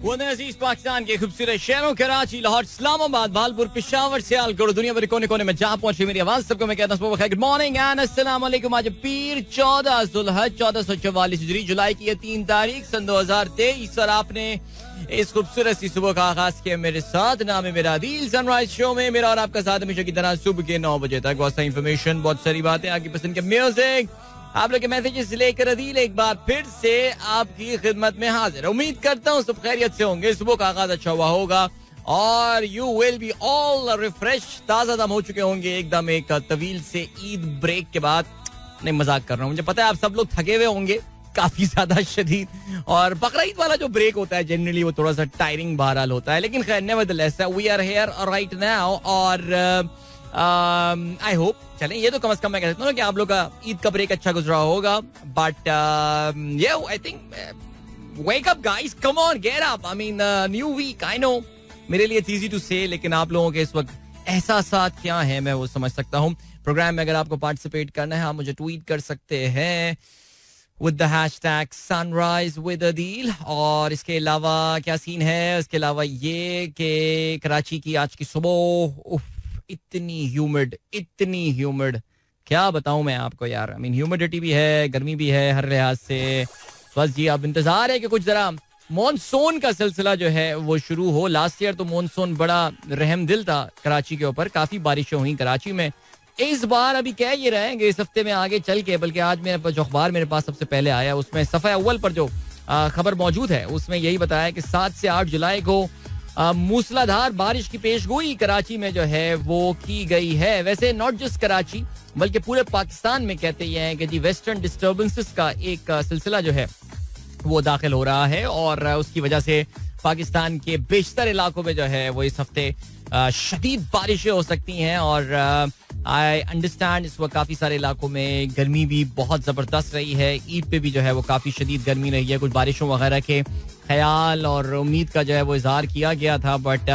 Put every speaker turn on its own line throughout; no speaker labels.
अजीज पाकिस्तान के खूबसूरत शहरों कराची, लाहौर, इस्लामाबाद, भालपुर, पेशावर, सियालकोट, दुनिया भर कोने कोने में जहां पहुंचे मेरी आवाज सबको मैं कहता हूं गुड मॉर्निंग एंड अस्सलाम वालेकुम। आज पीर 14 जुल्हज 1444 हिजरी, जुलाई की 3 तारीख सन 2023 और आपने इस खूबसूरत सी सुबह का आगाज किया मेरे साथ। नाम है मेरा दिल सनराइज शो में मेरा और आपका साथ हमेशा की तरह सुबह के 9 बजे तक। बहुत सारी इन्फॉर्मेशन, बहुत सारी बातें, आपकी पसंद के म्यूजिक, आप लोग के मैसेजेस लेकर अदील एक बार फिर से आपकी खिदमत में हाजिर। उम्मीद करता हूँ सब खैरियत से होंगे, सुबह का आगाज अच्छा हुआ होगा और you will be all refresh, ताजा दम हो चुके होंगे एकदम एक तवील से ईद ब्रेक के बाद। नहीं, मजाक कर रहा हूँ, मुझे पता है आप सब लोग थके हुए होंगे काफी ज्यादा शदीद, और बकरीद वाला जो ब्रेक होता है जनरली वो थोड़ा सा टायरिंग बहरहाल होता है, लेकिन खैर nevertheless we are here right now और आई होप चलें, ये तो कम से कम मैं कह सकता हूँ कि आप लोग का ईद का ब्रेक अच्छा गुजरा होगा। But I think wake up guys, come on, get up, I mean new week, I know मेरे लिए इट्स इजी टू से, लेकिन आप लोगों के इस वक्त एहसासात क्या है मैं वो समझ सकता हूँ। प्रोग्राम में अगर आपको पार्टिसिपेट करना है आप मुझे ट्वीट कर सकते हैं with the hashtag sunrise with adil। और इसके अलावा क्या सीन है, इसके अलावा ये कि कराची की आज की सुबह इतनी ह्यूमिड, क्या बताऊं मैं आपको यार। आई मीन ह्यूमिडिटी भी है, गर्मी भी है हर लिहाज से। बस जी अब इंतजार है कि कुछ जरा मॉनसून का सिलसिला जो है वो शुरू हो। लास्ट ईयर तो मॉनसून बड़ा रहमदिल था कराची के ऊपर, काफी बारिशें हुई कराची में। इस बार अभी कह ये रहेंगे इस हफ्ते में आगे चल के, बल्कि आज मेरे पास जो अखबार मेरे पास सबसे पहले आया उसमें सफ़े अव्वल पर जो खबर मौजूद है उसमें यही बताया कि 7 से 8 जुलाई को मूसलाधार बारिश की पेशगोई कराची में जो है वो की गई है। वैसे नॉट जस्ट कराची बल्कि पूरे पाकिस्तान में कहते ये हैं कि जी वेस्टर्न डिस्टर्बेंसेस का एक सिलसिला जो है वो दाखिल हो रहा है और उसकी वजह से पाकिस्तान के बेशतर इलाकों में जो है वो इस हफ्ते शदीद बारिशें हो सकती हैं। और आई अंडरस्टैंड इस वक्त काफ़ी सारे इलाकों में गर्मी भी बहुत ज़बरदस्त रही है। ईद पे भी जो है वो काफ़ी शदीद गर्मी रही है। कुछ बारिशों वगैरह के ख्याल और उम्मीद का जो है वो इजहार किया गया था, but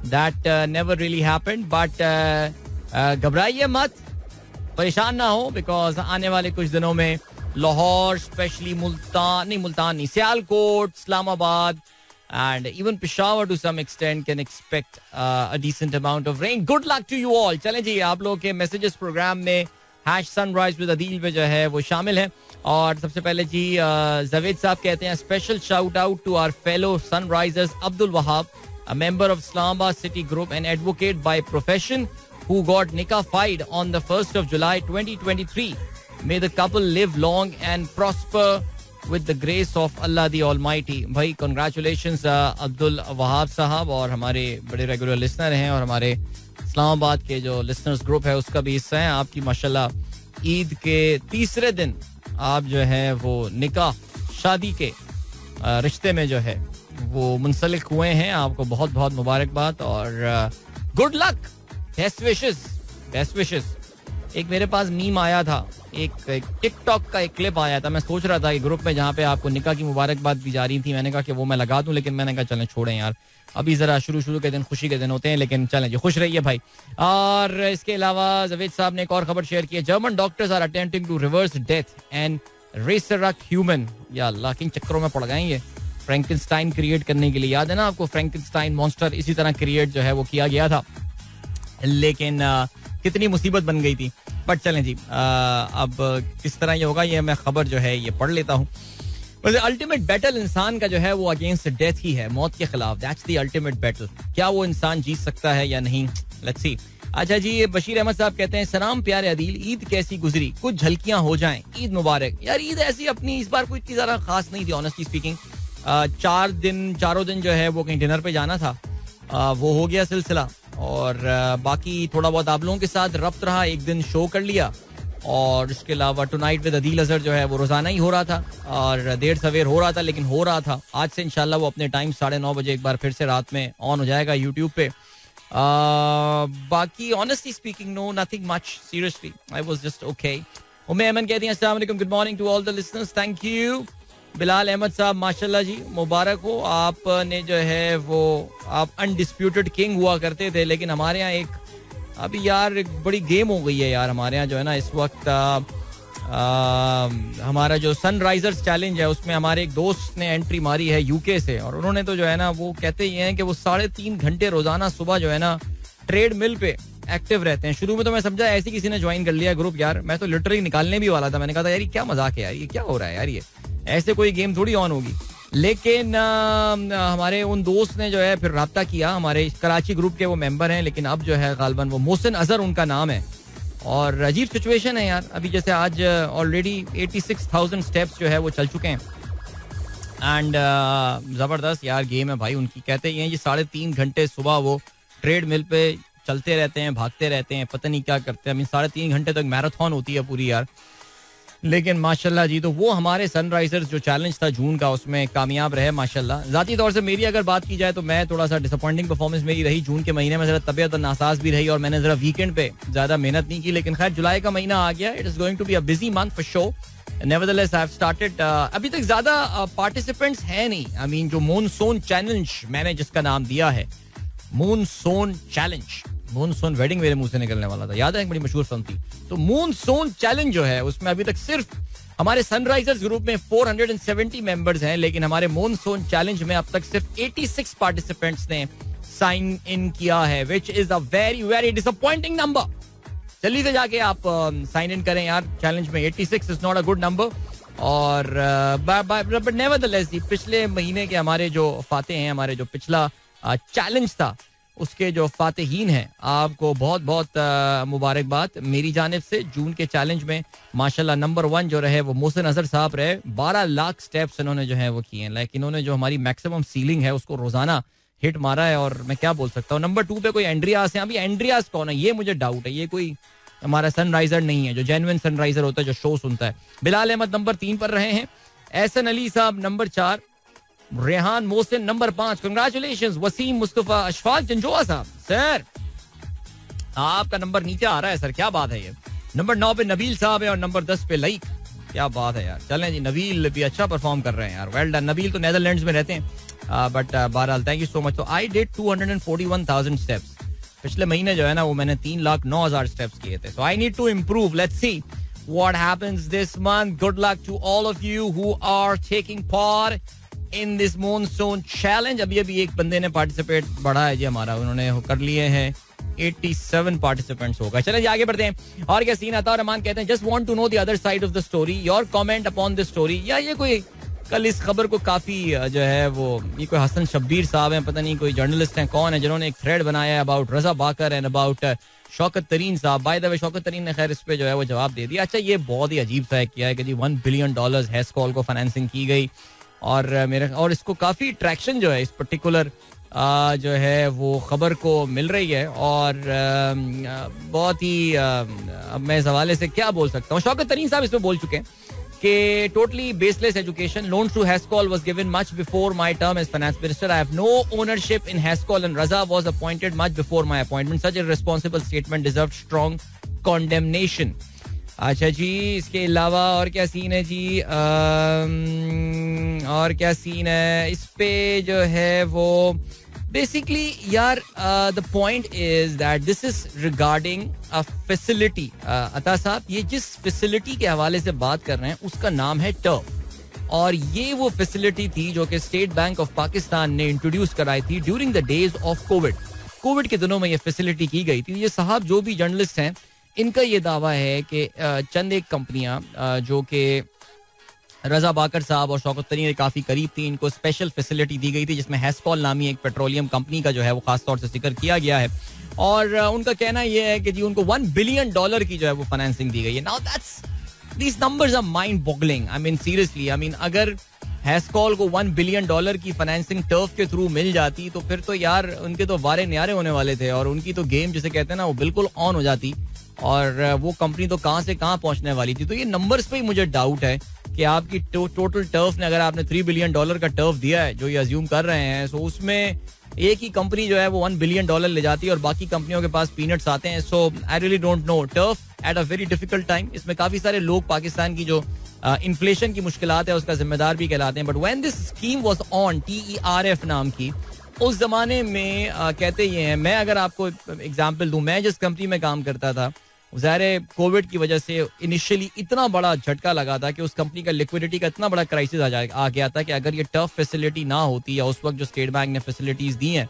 that never really happened. But घबराइए मत, परेशान ना हो, बिकॉज आने वाले कुछ दिनों में Lahore, specially Multan, Sialkot, Islamabad and even Peshawar to some extent can expect a decent amount of rain. Good luck to you all. चलें जी, आप लोगों के मैसेजेस प्रोग्राम में #sunrise with adil पे जो है वो शामिल है। और सबसे पहले जी जावेद साहब कहते हैं special shout out to our fellow Sunrisers Abdul Wahab, a member of Islamabad city group and advocate by profession who got nikahied on the 1st of July 2023. May the couple live long and prosper with the grace of Allah the Almighty। भाई congratulations Abdul Wahab साहब, और हमारे बड़े regular listener हैं और हमारे इस्लामाबाद के जो लिसनर्स ग्रुप है उसका भी हिस्सा है। आपकी माशाल्लाह ईद के तीसरे दिन आप जो है वो निकाह शादी के रिश्ते में जो है वो मुंसलिक हुए हैं। आपको बहुत बहुत मुबारकबाद और गुड लक, बेस्ट विशेस। एक मेरे पास मीम आया था, एक टिकटॉक का एक क्लिप आया था, मैं सोच रहा था कि ग्रुप में जहाँ पे आपको निकाह की मुबारकबाद दी जा रही थी, मैंने कहा कि वो मैं लगा दूं, लेकिन मैंने कहा चलें छोड़ें यार, अभी जरा शुरू के दिन खुशी के दिन होते हैं, लेकिन चलें जी, खुश रहिए भाई। और इसके अलावा जावेद साहब ने एक और खबर शेयर की है, German doctors are attempting to reverse death and resurrect human. या अल्लाह, किन चक्करों में पड़ गए ये फ्रैंकेनस्टाइन क्रिएट करने के लिए। याद है ना आपको, फ्रैंकेनस्टाइन मॉन्स्टर इसी तरह क्रिएट जो है वो किया गया था, लेकिन कितनी मुसीबत बन गई थी। बट चलें जी, अब किस तरह ये होगा ये मैं खबर जो है ये पढ़ लेता हूँ। वैसे अल्टीमेट बैटल इंसान का जो है वो अगेंस्ट डेथ ही है, मौत के खिलाफ। That's the ultimate battle. क्या वो इंसान जीत सकता है या नहीं, लेट्स सी। अच्छा जी, बशीर अहमद साहब कहते हैं सलाम प्यारे अदील, ईद कैसी गुजरी, कुछ झलकियां हो जाएं, ईद मुबारक। यार ईद ऐसी अपनी इस बार कोई इतनी ज्यादा खास नहीं थी ऑनेस्टली स्पीकिंग। चारों दिन जो है वो कहीं डिनर पे जाना था, वो हो गया सिलसिला, और बाकी थोड़ा बहुत आप लोगों के साथ रब्त रहा, एक दिन शो कर लिया, और इसके अलावा टुनाइट विद अदील अजहर जो है वो रोजाना ही हो रहा था और देर सवेर हो रहा था, लेकिन हो रहा था। आज से इंशाल्लाह वो अपने टाइम 9:30 बजे एक बार फिर से रात में ऑन हो जाएगा यूट्यूब पे। बाकी honestly speaking no nothing much, seriously I was just okay. Umme Aman कहती हैं अस्सलाम वालेकुम, good morning to all the listeners, thank you. Bilal Ahmad साहब माशाल्लाह जी, मुबारक हो, आपने जो है वो आप अनडिस्प्यूटेड किंग हुआ करते थे, लेकिन हमारे यहाँ एक अभी यार एक बड़ी गेम हो गई है यार हमारे यहाँ जो है ना इस वक्त हमारा जो सनराइजर्स चैलेंज है उसमें हमारे एक दोस्त ने एंट्री मारी है यूके से, और उन्होंने तो जो है ना वो कहते ही हैं कि वो 3.5 घंटे रोजाना सुबह जो है ना ट्रेड मिल पे एक्टिव रहते हैं. शुरू में तो मैं समझा ऐसे किसी ने ज्वाइन कर लिया ग्रुप यार, मैं तो लिटरली निकालने भी वाला था. मैंने कहा था यार ये क्या मजाक है यार, ये क्या हो रहा है यार, ये ऐसे कोई गेम थोड़ी ऑन होगी. लेकिन हमारे उन दोस्त ने जो है फिर राब्ता किया, हमारे कराची ग्रुप के वो मेंबर हैं, लेकिन अब जो है गालबन वो मोहसिन अजहर उनका नाम है. और अजीब सिचुएशन है यार, अभी जैसे आज ऑलरेडी 86,000 स्टेप्स जो है वो चल चुके हैं. एंड जबरदस्त यार गेम है भाई उनकी. कहते हैं ये 3.5 घंटे सुबह वो ट्रेड मिल पे चलते रहते हैं, भागते रहते हैं, पता नहीं क्या करते हैं. 3.5 घंटे तक मैराथन होती है पूरी यार. लेकिन माशाल्लाह जी, तो वो हमारे सनराइजर्स जो चैलेंज था जून का उसमें कामयाब रहे माशाल्लाह. जाती तौर से मेरी अगर बात की जाए तो मैं थोड़ा सा डिसअपॉइंटिंग परफॉर्मेंस मेरी रही. जून के महीने में जरा तबीयत और नासाज भी रही और मैंने जरा वीकेंड पे ज्यादा मेहनत नहीं की. लेकिन खैर जुलाई का महीना आ गया. It is going to be a busy month for show. Nevertheless I have started. अभी तक ज्यादा पार्टिसिपेंट्स है नहीं. आई मीन जो मूनसून चैलेंज मैंने जिसका नाम दिया है मूनसून चैलेंज, मूनसून वेडिंग मेरे मुंह से निकलने वाला था, याद है एक बड़ी मशहूर फिल्म थी. तो मूनसून चैलेंज जो है उसमें अभी तक सिर्फ हमारे सनराइजर्स ग्रुप में 470 मेंबर्स हैं, लेकिन हमारे मूनसून चैलेंज में अब तक सिर्फ 86 पार्टिसिपेंट्स ने साइन इन किया है, which is a very very disappointing number. जल्दी से जाके आप साइन इन करें यार चैलेंज में. 86 is not a good number. और बट नेवरदलेस पिछले महीने के हमारे जो फाते हैं, हमारे जो पिछला चैलेंज था उसके जो फातेहीन हैं, आपको बहुत बहुत मुबारकबाद मेरी जानिब से. जून के चैलेंज में माशाल्लाह नंबर 1 जो रहे वो मोहसिन अजहर साहब रहे. 12 लाख स्टेप्स इन्होंने जो है वो किए हैं. लाइक इन्होंने जो हमारी मैक्सिमम सीलिंग है उसको रोजाना हिट मारा है. और मैं क्या बोल सकता हूँ. नंबर 2 पे कोई एंड्रियास है. अभी एंड्रियास कौन है ये मुझे डाउट है. ये कोई हमारा सनराइजर नहीं है जो जेन्युइन सनराइजर होता है, जो शो सुनता है. बिलाल अहमद नंबर 3 पर रहे हैं. Ehsan Ali sahab number 4. Rehan Mohsin number 5. Congratulations. Waseem Mustafa. Ashfaq Janjua sahab sir आपका नंबर नीचे आ रहा है सर, क्या बात है ये. नंबर 9 पे नबील साहब है और नंबर 10 पे लईक. क्या बात है यार. चलें जी, नबील भी अच्छा परफॉर्म कर रहे हैं यार. Well done. नबील तो नेदरलैंड्स में रहते हैं, बट बहरहाल थैंक यू सो मच. तो आई डिड 241,000 स्टेप्स. पिछले महीने जो है ना वो मैंने 3,09,000 स्टेप्स किए थे. So I need to improve. Let's see what happens this month. Good luck to all of you who are taking part in this monsoon challenge. अभी एक बंदे ने पार्टिसिपेट बढ़ा है जी हमारा, उन्होंने कर लिए हैं 87 पार्टिसिपेंट्स होगा. चलें जी आगे बढ़ते हैं. और क्या सीन आता है. रहमान कहते हैं just want to know the other side of the story, your comment upon this story. या ये कोई कल इस खबर को काफी जो है वो ये कोई हसन शब्बीर साहब हैं, पता नहीं कोई जर्नलिस्ट हैं कौन है, जिन्होंने एक थ्रेड बनाया है about Raza Baqar and about Shaukat Tareen sahab. By the way Shaukat तरीन ने खैर इस पे जो है वो जवाब दे दिया. अच्छा ये बहुत ही अजीब सा है किया है कि जी $1 बिलियन हैस्कॉल को फाइनेंसिंग की गई. और इसको काफी ट्रैक्शन जो है इस पर्टिकुलर जो है वो खबर को मिल रही है. और बहुत ही अब मैं इस हवाले से क्या बोल सकता हूँ. शौकत तरीन साहब इसमें बोल चुके हैं कि totally baseless education. Loans to Hascall was given much before my term as finance minister. I have no ownership in Hascall and Raza was appointed much before my appointment. Such a responsible statement deserved strong condemnation. अच्छा जी, इसके अलावा और क्या scene है जी. और क्या scene है इस पे जो है वो बेसिकली यार the point is that this is regarding a facility. अता साहब ये जिस फैसिलिटी के हवाले से बात कर रहे हैं उसका नाम है टर्फ. और ये वो फैसिलिटी थी जो कि स्टेट बैंक ऑफ पाकिस्तान ने इंट्रोड्यूस कराई थी during the days of Covid के दिनों में ये फैसिलिटी की गई थी. ये साहब जो भी जर्नलिस्ट हैं इनका ये दावा है कि चंद एक कंपनियां जो कि रजा बाकर साहब और शौकत तरीन के काफी करीब थी, इनको स्पेशल फैसिलिटी दी गई थी जिसमें हैस्कॉल नामी एक पेट्रोलियम कंपनी का जो है वो खास तौर से जिक्र किया गया है. और उनका कहना यह है कि जी उनको $1 बिलियन की जो है वो फाइनेंसिंग दी गई है. Now that's these numbers are mind boggling. I mean seriously, I mean अगर हैस्कॉल को $1 बिलियन की फाइनेंसिंग टर्फ के थ्रू मिल जाती तो फिर तो यार उनके तो वारे न्यारे होने वाले थे और उनकी तो गेम जिसे कहते हैं ना वो बिल्कुल ऑन हो जाती और वो कंपनी तो कहां से कहां पहुंचने वाली थी. तो ये नंबर्स पे ही मुझे डाउट है कि आपकी टोटल टर्फ ने, अगर आपने $3 बिलियन का टर्फ दिया है जो ये अज्यूम कर रहे हैं, सो उसमें एक ही कंपनी जो है वो $1 बिलियन ले जाती है और बाकी कंपनियों के पास पीनट्स आते हैं. So I really don't know. Turf at a very difficult time. इसमें काफी सारे लोग पाकिस्तान की जो इन्फ्लेशन की मुश्किलात है उसका जिम्मेदार भी कहलाते हैं. But when this scheme was on, TERF नाम की, उस जमाने में कहते ये हैं, मैं अगर आपको एग्जांपल दूं, मैं जिस कंपनी में काम करता था ज़ाहिर कोविड की वजह से इनिशियली इतना बड़ा झटका लगा था कि उस कंपनी का लिक्विडिटी का इतना बड़ा क्राइसिस आ गया था कि अगर ये टफ फैसिलिटी ना होती या उस वक्त जो स्टेट बैंक ने फैसिलिटीज़ दी हैं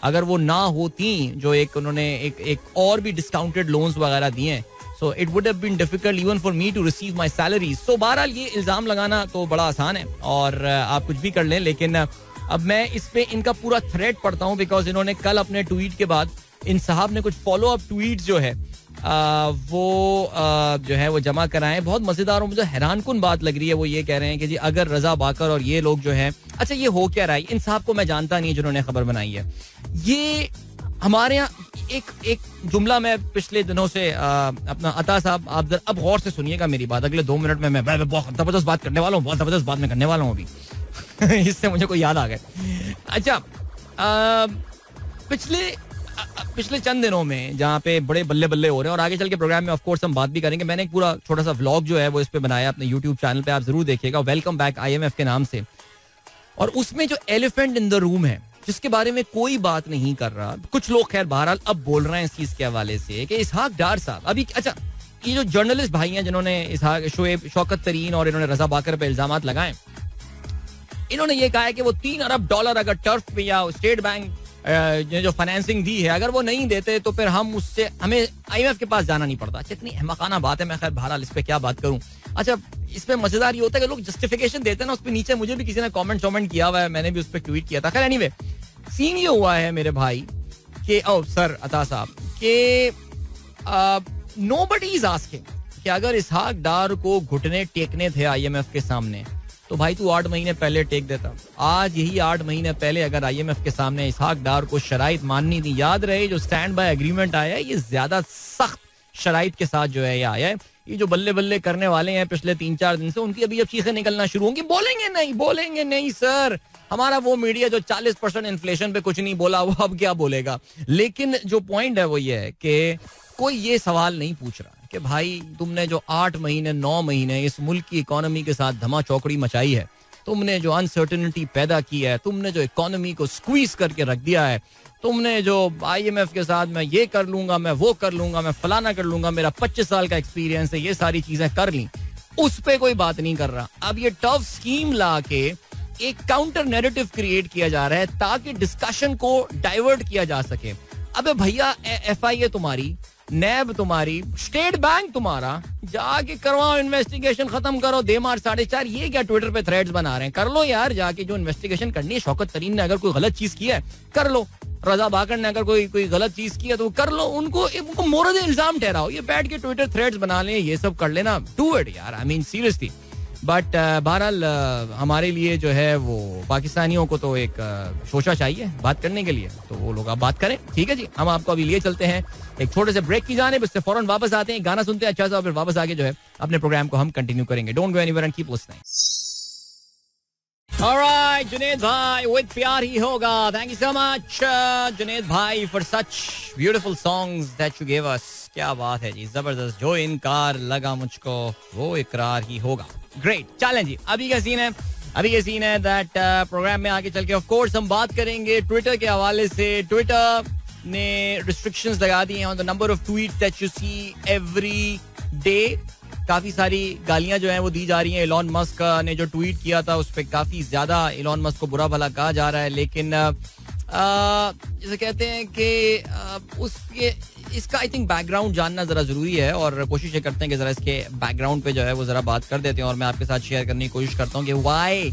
अगर वो ना होती, जो एक उन्होंने एक और भी डिस्काउंटेड लोन्स वगैरह दिए हैं, so it would have been difficult even for me to receive my salary. So बहरहाल ये इल्ज़ाम लगाना तो बड़ा आसान है और आप कुछ भी कर लें, लेकिन अब मैं इस पे इनका पूरा थ्रेड पढ़ता हूँ बिकॉज इन्होंने कल अपने ट्वीट के बाद इन साहब ने कुछ फॉलो अप ट्वीट जो है जो है वो जमा कराएं. बहुत मजेदार और मुझे हैरानकुन बात लग रही है. वो ये कह रहे हैं कि जी अगर रजा बाकर और ये लोग जो हैं, अच्छा ये हो क्या रहा है, इन साहब को मैं जानता नहीं जिन्होंने खबर बनाई है. ये हमारे यहाँ एक जुमला मैं पिछले दिनों से अपना अता साहब आप अब गौर से सुनिएगा मेरी बात, अगले 2 मिनट में मैं बहुत जबरदस्त बात करने वाला हूँ, बहुत जबरदस्त बात मैं करने वाला हूँ अभी. इससे मुझे कोई याद आ गया. अच्छा पिछले चंद दिनों में जहाँ पे बड़े बल्ले बल्ले हो रहे हैं और आगे चल के प्रोग्राम में ऑफ कोर्स हम बात भी करेंगे. मैंने एक पूरा छोटा सा व्लॉग जो है वो इस पे बनाया अपने यूट्यूब चैनल पे, आप जरूर देखिएगा, वेलकम बैक IMF के नाम से. और उसमें जो एलिफेंट इन द रूम है जिसके बारे में कोई बात नहीं कर रहा, कुछ लोग खैर बहरहाल अब बोल रहे हैं इस चीज के हवाले से कि इसहाक डार साहब अभी, अच्छा ये जो जर्नलिस्ट भाई हैं जिन्होंने इसहाक शौकत तरीन और इन्होंने रजा बाकर पे इल्जाम लगाए, इन्होंने ये कहा है कि वो $3 अरब अगर टर्फ पे या स्टेट बैंक जो फाइनेंसिंग दी है अगर वो नहीं देते तो फिर हमें IMF के पास जाना नहीं पड़ता. अच्छा इतनी अहमकाना बात है, मैं खैर बहरहाल इस पे क्या बात करूं. अच्छा इस पे मजेदार ये होता है कि लोग जस्टिफिकेशन देते हैं ना, उस पे नीचे मुझे भी किसी ने कमेंट किया हुआ है, मैंने भी उस पे ट्वीट किया था. खैर एनीवे सीन ये हुआ है मेरे भाई कि सर अता साहब के नोबडी इज आस्किंग कि अगर इसहाक डार को घुटने टेकने थे IMF के सामने तो भाई तू 8 महीने पहले टेक देता. आज यही 8 महीने पहले अगर IMF के सामने इसहाक डार को शराइत माननी थी, याद रहे जो स्टैंड बाय एग्रीमेंट आया है ये ज्यादा सख्त शराइत के साथ जो है ये आया है. ये जो बल्ले बल्ले करने वाले हैं पिछले 3-4 दिन से उनकी अभी अब चीखें निकलना शुरू होंगी, बोलेंगे नहीं सर, हमारा वो मीडिया जो 40% इन्फ्लेशन पे कुछ नहीं बोला वो अब क्या बोलेगा. लेकिन जो पॉइंट है वो ये है कि कोई ये सवाल नहीं पूछ रहा कि भाई तुमने जो 8 महीने 9 महीने इस मुल्क की इकोनॉमी के साथ धमा चौकड़ी मचाई है, तुमने जो अनसर्टेनिटी पैदा की है, तुमने जो इकोनॉमी को स्क्वीज करके रख दिया है, तुमने जो IMF के साथ मैं ये कर लूंगा, मैं वो कर लूंगा, मैं फलाना कर लूंगा, मेरा 25 साल का एक्सपीरियंस है, ये सारी चीजें कर ली, उस पे कोई बात नहीं कर रहा. अब ये टफ स्कीम ला के एक काउंटर नैरेटिव क्रिएट किया जा रहा है ताकि डिस्कशन को डाइवर्ट किया जा सके. अबे भैया FIA तुम्हारी, नैब तुम्हारी, स्टेट बैंक तुम्हारा, जाके करवाओ इन्वेस्टिगेशन, खत्म करो, दे मार 4.5. ये क्या ट्विटर पे थ्रेड्स बना रहे हैं, कर लो यार जाके जो इन्वेस्टिगेशन करनी है. शौकत तरीन ने अगर कोई गलत चीज की है कर लो, रजा बाकर ने अगर कोई गलत चीज की है तो कर लो, उनको मोरद इल्जाम ठहराओ. ये बैठ के ट्विटर थ्रेड्स बना लें, ये सब कर लेना, डू इट यार, आई मीन सीरियसली. बट बहरहाल हमारे लिए जो है वो पाकिस्तानियों को तो एक शोशा चाहिए बात करने के लिए, तो वो लोग आप बात करें. ठीक है जी, हम आपको अभी लिए चलते हैं एक छोटे से ब्रेक की जानिब, इससे फौरन वापस आते हैं, गाना सुनते हैं अच्छा सा, फिर वापस आके जो है अपने प्रोग्राम को हम कंटिन्यू करेंगे. Don't go anywhere and keep listening. Alright Junaid भाई, विद प्यार ही होगा. Thank you so much Junaid भाई for such beautiful songs that you give us. क्या बात है जी, जबरदस्त. जो इनकार लगा मुझको वो इकरार ही होगा. ग्रेट. चलें जी, अभी का सीन है दैट प्रोग्राम में आगे चल के ऑफ कोर्स हम बात करेंगे ट्विटर के हवाले से. ट्विटर ने रिस्ट्रिक्शंस लगा दी हैं on the number of tweets that you see every day. काफी सारी गालियां जो हैं वो दी जा रही हैं. एलॉन मस्क ने जो ट्वीट किया था उस पर काफी ज्यादा एलॉन मस्क को बुरा भला कहा जा रहा है, लेकिन जैसे कहते हैं कि उसके इसका आई थिंक बैकग्राउंड जानना जरा जरूरी है और कोशिश ये करते हैं कि जरा इसके बैकग्राउंड पे जो है वो जरा बात कर देते हैं और मैं आपके साथ शेयर करने की कोशिश करता हूँ कि why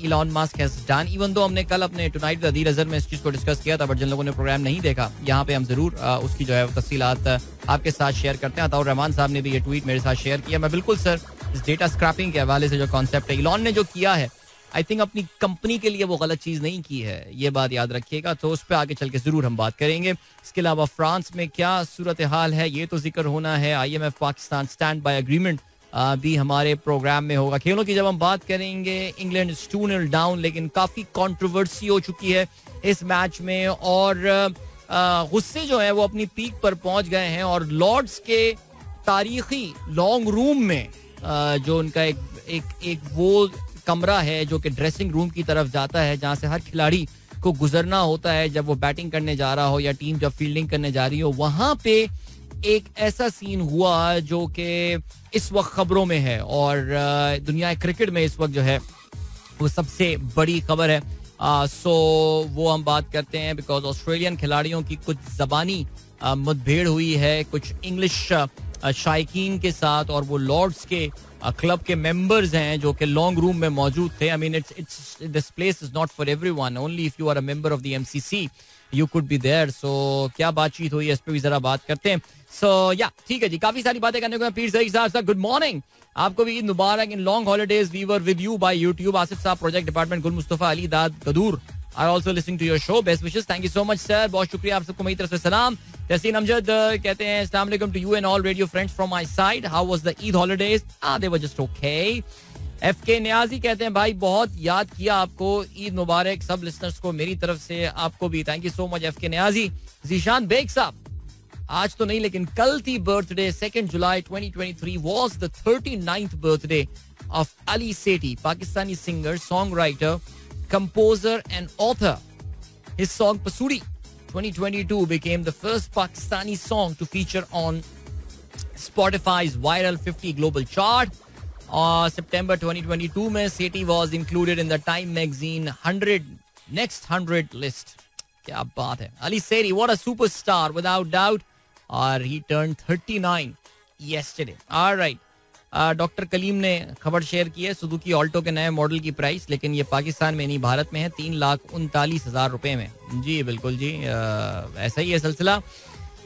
Elon Musk has done. Even though हमने कल अपने टुनाइट अदीर अजहर में इस चीज को डिस्कस किया था, बट जिन लोगों ने प्रोग्राम नहीं देखा यहाँ पे हम जरूर उसकी जो है तफसीलात आपके साथ शेयर करते हैं. अताउर रहमान साहब ने भी ये ट्वीट मेरे साथ शेयर किया. मैं बिल्कुल सर इस डेटा स्क्रैपिंग के हवाले से जो कॉन्सेप्ट है इलॉन ने जो किया है, आई थिंक अपनी कंपनी के लिए वो गलत चीज नहीं की है, ये बात याद रखिएगा. तो उस पर आगे चल के जरूर हम बात करेंगे. इसके अलावा फ्रांस में क्या सूरत हाल है ये तो जिक्र होना है. IMF Pakistan stand by agreement भी हमारे प्रोग्राम में होगा. खेलों की जब हम बात करेंगे, इंग्लैंड 2-0 डाउन, लेकिन काफी कंट्रोवर्सी हो चुकी है इस मैच में और गुस्से जो है वो अपनी पीक पर पहुंच गए हैं. और लॉर्ड्स के तारीखी लॉन्ग रूम में जो उनका एक वो कमरा है जो कि ड्रेसिंग रूम की तरफ जाता है, जहां से हर खिलाड़ी को गुजरना होता है जब वो बैटिंग करने जा रहा हो या टीम जब फील्डिंग करने जा रही हो, वहां पे एक ऐसा सीन हुआ जो कि इस वक्त खबरों में है और दुनिया क्रिकेट में इस वक्त जो है वो सबसे बड़ी खबर है. सो वो हम बात करते हैं बिकॉज ऑस्ट्रेलियन खिलाड़ियों की कुछ जबानी मुठभेड़ हुई है कुछ इंग्लिश शायकीन के साथ और वो लॉर्ड्स के क्लब के मेंबर्स हैं जो कि लॉन्ग रूम में मौजूद थे. I mean it's this place is not for everyone, only if you are a member of the MCC you could be there. So क्या बातचीत हुई है इस पे भी जरा बात करते हैं. सो या ठीक है जी, काफी सारी बातें करने को. पीर सईद साहब, गुड मॉर्निंग, आपको भी ईद मुबारक. In long holidays we were with you by YouTube. Asif साहब project department, Gul Mustafa Ali Dad Gadoor are also listening to your show. Best wishes, thank you so much sir, बहुत शुक्रिया आप सबको मेरी तरफ से सलाम. तहसीन अमजद कहते हैं अस्सलाम वालेकुम to you and all radio friends from my side. How was the Eid holidays? They were just okay. FK Niazi कहते हैं भाई बहुत याद किया आपको, ईद मुबारक सब लिसनर्स को मेरी तरफ से, आपको भी thank you so much FK Niazi. Zeeshan Baig sahab, आज तो नहीं लेकिन कल थी birthday. 2 July 2023 was the 39th birthday of Ali Sethi, Pakistani singer, songwriter, composer and author. His song Pasuri 2022 became the first Pakistani song to feature on Spotify's Viral 50 global chart. September 2022 में Sethi was included in the Time magazine 100 next 100 list. क्या बात है. Ali Sethi, what a superstar without doubt. और he turned 39 yesterday. All right. Doctor Kaleem ने खबर share की है Suzuki Alto के नए मॉडल की प्राइस, लेकिन ये पाकिस्तान में नहीं भारत में है, 3,39,000 रुपए में. जी बिल्कुल जी, ऐसा ही है सिलसिला.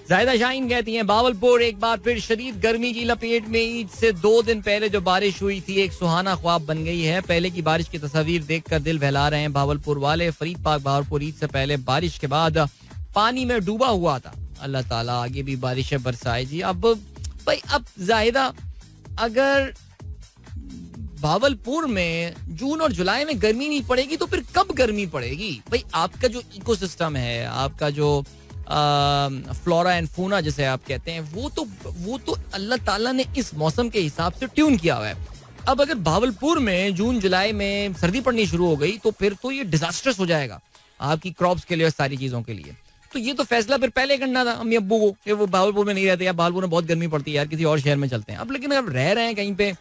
जायदा शाहीन कहती हैं बावलपुर एक बार फिर शदीद गर्मी की लपेट में. ईद से 2 दिन पहले जो बारिश हुई थी एक सुहाना ख्वाब बन गई है. पहले की बारिश की तस्वीर देखकर दिल बहला रहे हैं बावलपुर वाले. फरीद पाक बावलपुर ईद से पहले बारिश के बाद पानी में डूबा हुआ था. अल्लाह ताला आगे भी बारिशें बरसाए जी. अब भाई अब जाहिदा अगर भावलपुर में जून और जुलाई में गर्मी नहीं पड़ेगी तो फिर कब गर्मी पड़ेगी भाई. आपका जो इकोसिस्टम है, आपका जो फ्लोरा एंड फूना जिसे आप कहते हैं, वो तो अल्लाह ताला ने इस मौसम के हिसाब से ट्यून किया हुआ है. अब अगर भावलपुर में जून जुलाई में सर्दी पड़नी शुरू हो गई तो फिर तो ये डिजास्टर्स हो जाएगा आपकी क्रॉप्स के लिए और सारी चीजों के लिए. तो ये तो फैसला फिर पहले करना था अम्मी अब्बू को कि वो भावलपुर में नहीं रहते, यार भावलपुर में बहुत गर्मी पड़ती है यार, किसी और शहर में चलते हैं. अब लेकिन अगर रह रहे हैं कहीं पे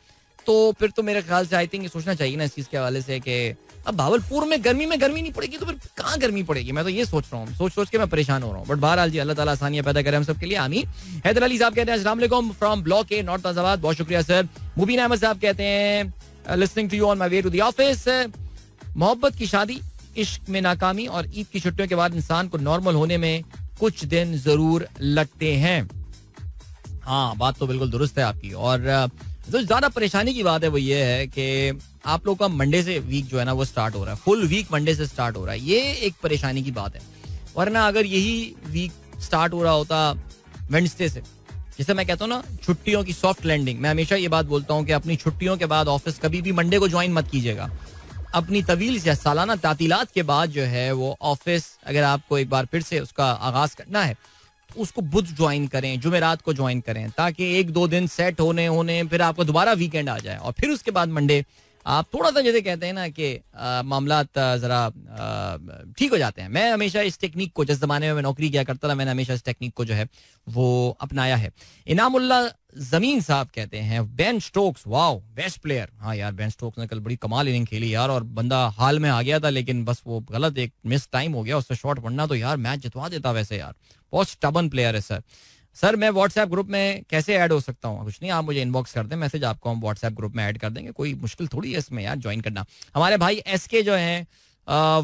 तो फिर तो मेरे ख्याल से आई थिंक सोचना चाहिए ना इस चीज के हवाले से कि अब भावलपुर में गर्मी नहीं पड़ेगी तो फिर कहाँ गर्मी पड़ेगी. मैं तो ये सोच रहा हूँ, सोच के मैं परेशान हो रहा हूँ. बट बहरहाल जी अल्लाह ताला आसानियां पैदा करे हम सबके लिए, आमीन. हैदर अली साहब कहते हैं अस्सलाम वालेकुम from block A north Azabad. बहुत शुक्रिया सर. मुबीन अहमद साहब कहते हैं listening to you on my way to the office. मोहब्बत की शादी, इश्क में नाकामी और ईद की छुट्टियों के बाद इंसान को नॉर्मल होने में कुछ दिन जरूर लगते हैं. हाँ बात तो बिल्कुल दुरुस्त है आपकी. और जो ज्यादा परेशानी की बात है वो ये है कि आप लोग का मंडे से वीक जो है ना वो स्टार्ट हो रहा है, फुल वीक मंडे से स्टार्ट हो रहा है. ये एक परेशानी की बात है. वरना अगर यही वीक स्टार्ट हो रहा होता वेडनेसडे से, जैसे मैं कहता हूँ ना छुट्टियों की सॉफ्ट लैंडिंग, मैं हमेशा ये बात बोलता हूँ कि अपनी छुट्टियों के बाद ऑफिस कभी भी मंडे को ज्वाइन मत कीजिएगा. अपनी तवील या सालाना तातीलात के बाद जो है वो ऑफिस अगर आपको एक बार फिर से उसका आगाज करना है तो उसको बुध ज्वाइन करें, जुमेरात को ज्वाइन करें, ताकि 1-2 दिन सेट होने फिर आपको दोबारा वीकेंड आ जाए और फिर उसके बाद मंडे आप थोड़ा सा जैसे कहते हैं ना कि मामलात जरा ठीक हो जाते हैं. मैं हमेशा इस टेक्निक को, जिस जमाने में मैं नौकरी किया करता था, मैंने हमेशा इस टेक्निक को जो है वो अपनाया है. इनामुल्लाह जमीन साहब कहते हैं Ben Stokes, wow best player. हाँ यार बेन स्टोक्स ने कल बड़ी कमाल इनिंग खेली यार, और बंदा हाल में आ गया था लेकिन बस वो गलत एक मिस टाइम हो गया, उससे शॉट पड़ना तो यार मैच जितवा देता. वैसे यार बहुत स्टबन प्लेयर है सर. मैं व्हाट्सएप ग्रुप में कैसे ऐड हो सकता हूँ? कुछ नहीं, आप मुझे इनबॉक्स कर दें मैसेज, आपको हम व्हाट्सएप ग्रुप में ऐड कर देंगे. कोई मुश्किल थोड़ी है इसमें यार ज्वाइन करना. हमारे भाई एसके जो हैं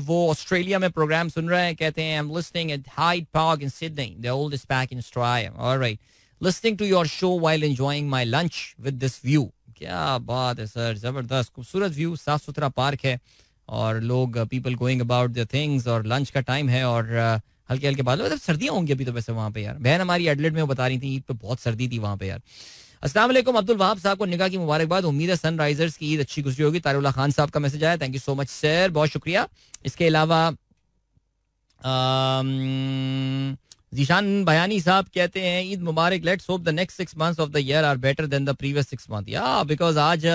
वो ऑस्ट्रेलिया में प्रोग्राम सुन रहे हैं, कहते हैं I am listening at Hyde Park in Sydney, the oldest park in Australia. Alright, listening to your show while enjoying my lunch with this view. क्या बात है सर, जबरदस्त खूबसूरत व्यू, साफ सुथरा पार्क है और लोग people going about their things, और लंच का टाइम है और हल्के हल्के बादल. मतलब सर्दियां होंगी अभी तो वैसे वहां पे यार. बहन हमारी एडलेड में वो बता रही थी ईद पे बहुत सर्दी थी वहां पे यार. अस्सलाम वालेकुम अब्दुल वहाब साहब को निकाह की मुबारकबाद. उम्मीद है सनराइजर्स की ईद अच्छी गुजरी होगी. तारुल्लाह खान साहब का मैसेज आया, thank you so much sir, बहुत शुक्रिया. इसके अलावा जीशान बयानी साहब कहते हैं ईद मुबारक, let's hope the next 6 months of the year are better than the previous 6 months. या बिकॉज आज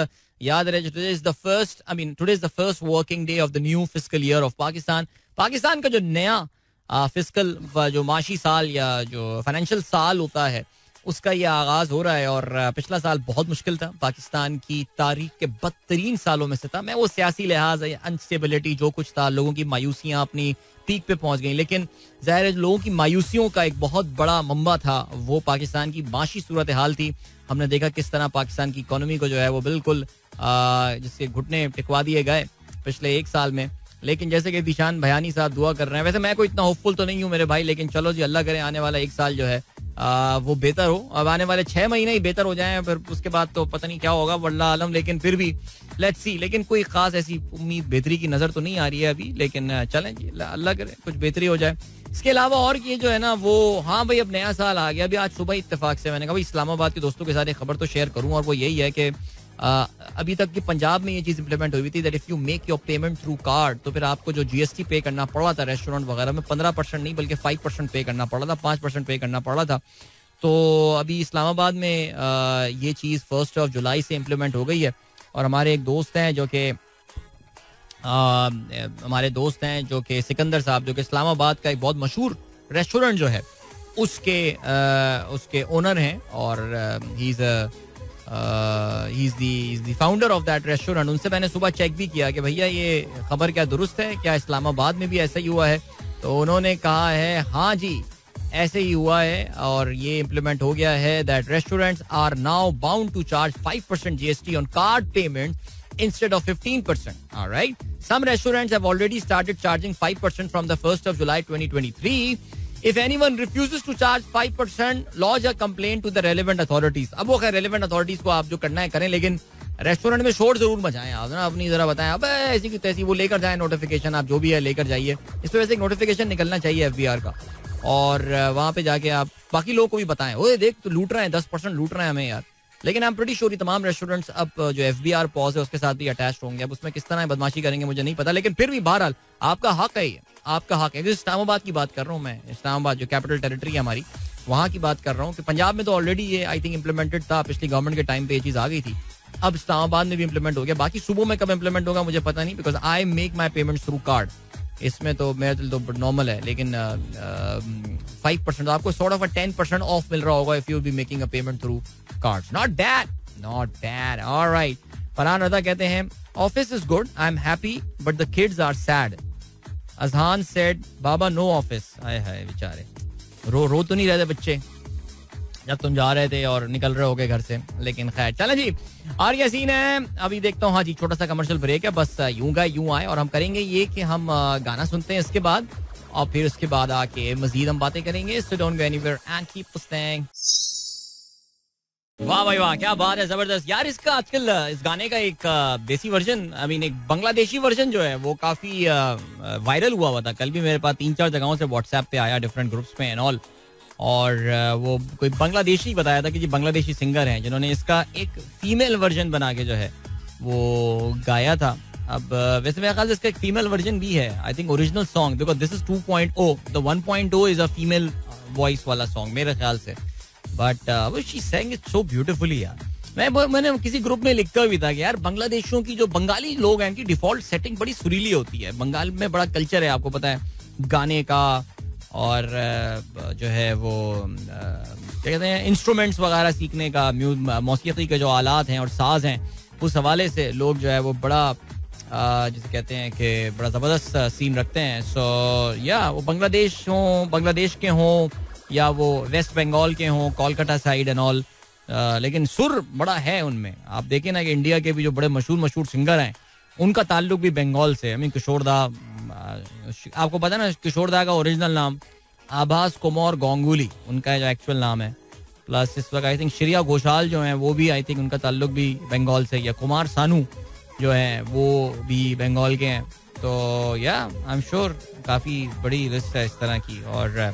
याद रहे today is the first working day of the new fiscal year of Pakistan. Pakistan का जो नया फिस्कल जो माशी साल या जो फाइनेंशियल साल होता है उसका ये आगाज हो रहा है। और पिछला साल बहुत मुश्किल था, पाकिस्तान की तारीख के बदतरीन सालों में से था। मैं वो सियासी लिहाज, अनस्टेबिलिटी जो कुछ था, लोगों की मायूसियां अपनी पीक पे पहुंच गई, लेकिन जाहिर है लोगों की मायूसियों का एक बहुत बड़ा मंबा था वो पाकिस्तान की माशी सूरत हाल थी। हमने देखा किस तरह पाकिस्तान की इकोनॉमी को जो है वो बिल्कुल जिसके घुटने टिकवा दिए गए पिछले एक साल में। लेकिन जैसे कि दिशान भयानी साहब दुआ कर रहे हैं, वैसे मैं कोई इतना होपफुल तो नहीं हूँ मेरे भाई, लेकिन चलो जी अल्लाह करे आने वाला एक साल जो है वो बेहतर हो। अब आने वाले 6 महीने ही बेहतर हो जाएं, फिर उसके बाद तो पता नहीं क्या होगा, वल्लाह आलम। लेकिन फिर भी लेट्स सी, लेकिन कोई खास ऐसी उम्मीद बेहतरी की नजर तो नहीं आ रही है अभी, लेकिन चलें जी अल्लाह करे कुछ बेहतरी हो जाए। इसके अलावा और ये जो है ना वो, हाँ भाई अब नया साल आ गया। अभी आज सुबह इत्तेफाक से मैंने कहा भाई इस्लामाबाद के दोस्तों के साथ एक खबर तो शेयर करूं, और वो यही है कि अभी तक कि पंजाब में ये चीज इंप्लीमेंट हुई थी that if you make your payment through card, तो फिर आपको जो जीएसटी पे करना पड़ रहा था रेस्टोरेंट वगैरह में 15% नहीं बल्कि 5% पे करना पड़ रहा था, 5% पे करना पड़ रहा था। तो अभी इस्लामाबाद में ये चीज़ 1 जुलाई से इम्प्लीमेंट हो गई है। और हमारे एक दोस्त हैं जो कि सिकंदर साहब, जो कि इस्लामाबाद का एक बहुत मशहूर रेस्टोरेंट जो है उसके ओनर हैं, और he is the founder of that restaurant. उनसे मैंने सुबह चेक भी किया कि भैया ये खबर क्या दुरुस्त है, क्या इस्लामाबाद में भी ऐसा ही हुआ है? तो उन्होंने कहा है हाँ जी ऐसे ही हुआ है, और ये इम्प्लीमेंट हो गया है that restaurants are now bound to charge 5% GST on card payment instead of 15%. All right. Some restaurants have already started charging 5% from the 1st of July 2023. If anyone refuses to charge 5%, lodge a complaint to the relevant authorities. अब वो खैर relevant authorities को आप जो करना है करें, लेकिन रेस्टोरेंट में शोर जरूर मचाएं आप ना, अपनी जरा बताएं अब ऐसी की तैसी वो लेकर जाए नोटिफिकेशन, आप जो भी है लेकर जाइए। इस वजह से एक नोटिफिकेशन निकलना चाहिए FBR का, और वहाँ पे जाके आप बाकी लोगों को भी बताएं, ओए देख तो लूट रहे हैं, 10% लूट रहे हैं हमें यार। लेकिन आई एम प्रीटी श्योर ये तमाम रेस्टोरेंट्स अब जो FBR पॉज है उसके साथ भी अटैच होंगे। अब उसमें किस तरह बदमाशी करेंगे मुझे नहीं पता, लेकिन फिर भी बहरहाल आपका हक है, ये आपका हक है। इस्लामाबाद की बात कर रहा हूँ मैं, इस्लामाबाद जो कैपिटल टेरिटरी है हमारी, वहाँ की बात कर रहा हूँ कि पंजाब में तो ऑलरेडी ये आई थिंक इम्प्लीमेंटेड था, पिछली गवर्नमेंट के टाइम पे ये चीज़ आ गई थी। अब इस्लामाबाद में भी इम्प्लीमेंट हो गया, बाकी सूबों में कब इम्प्लीमेंट होगा मुझे पता नहीं, because I make my payment through card. इसमें तो मेरा तो नॉर्मल है, लेकिन 5% आपको सॉर्ट ऑफ 10% ऑफ मिल रहा होगा if you be making a payment through cards. Not bad. All right. Farhan Raza कहते हैं office is good, I am happy but the kids are sad. Azhan said बाबा नो ऑफिस. आए हाय बेचारे, रो तो नहीं रहे थे बच्चे जब तुम जा रहे थे और निकल रहे होगे घर से, लेकिन खैर चलें जी और ये सीन है. अभी देखता हूँ, हाँ जी छोटा सा कमर्शियल ब्रेक है, बस यूं का यूं आए और हम करेंगे ये कि हम गाना सुनते हैं इसके बाद, और फिर उसके बाद आके मजीद हम बातें करेंगे. So don't go anywhere and keep listening. वाह भाई वाह, क्या बात है, जबरदस्त यार. इसका आजकल इस गाने का एक देसी वर्जन, आई मीन एक बांग्लादेशी वर्जन जो है वो काफी वायरल हुआ था. कल भी मेरे पास 3-4 जगहों से व्हाट्सएप पे आया, डिफरेंट ग्रुप्स में एंड ऑल, और वो कोई बांग्लादेशी बताया था कि जी बांग्लादेशी सिंगर हैं जिन्होंने इसका एक फीमेल वर्जन बना के जो है वो गाया था. अब वैसे मेरे ख्याल से इसका एक फीमेल वर्जन भी है, I think original song, because this is 2.0, the 1.0 is a female voice वाला सॉन्ग मेरे ख्याल से. But she sang it so beautifully यार. मैंने किसी ग्रुप में लिखा भी था कि यार बांग्लादेशियों की जो बंगाली लोग हैं इनकी डिफॉल्ट सेटिंग बड़ी सुरीली होती है. बंगाल में बड़ा कल्चर है, आपको पता है, गाने का, और जो है वो क्या कहते हैं इंस्ट्रूमेंट्स वगैरह सीखने का, मौसीकी के जो आलात हैं और साज हैं, उस हवाले से लोग जो है वो बड़ा जिसे कहते हैं कि बड़ा ज़बरदस्त सीन रखते हैं. सो या वो बांग्लादेश के हों या वो वेस्ट बंगाल के हों, कोलकाता साइड एंड ऑल, लेकिन सुर बड़ा है उनमें. आप देखें ना कि इंडिया के भी जो बड़े मशहूर सिंगर हैं उनका ताल्लुक भी बंगाल से. आई मीन किशोर दा, आपको पता ना किशोर दा का ओरिजिनल नाम आभास कुमार गांगुली उनका जो एक्चुअल नाम है. प्लस इस वक्त आई थिंक श्रेया घोषाल जो है वो भी आई थिंक उनका ताल्लुक भी बंगाल से, या कुमार सानू जो है वो भी बंगाल के हैं. तो या आई एम श्योर काफ़ी बड़ी लिस्ट है इस तरह की. और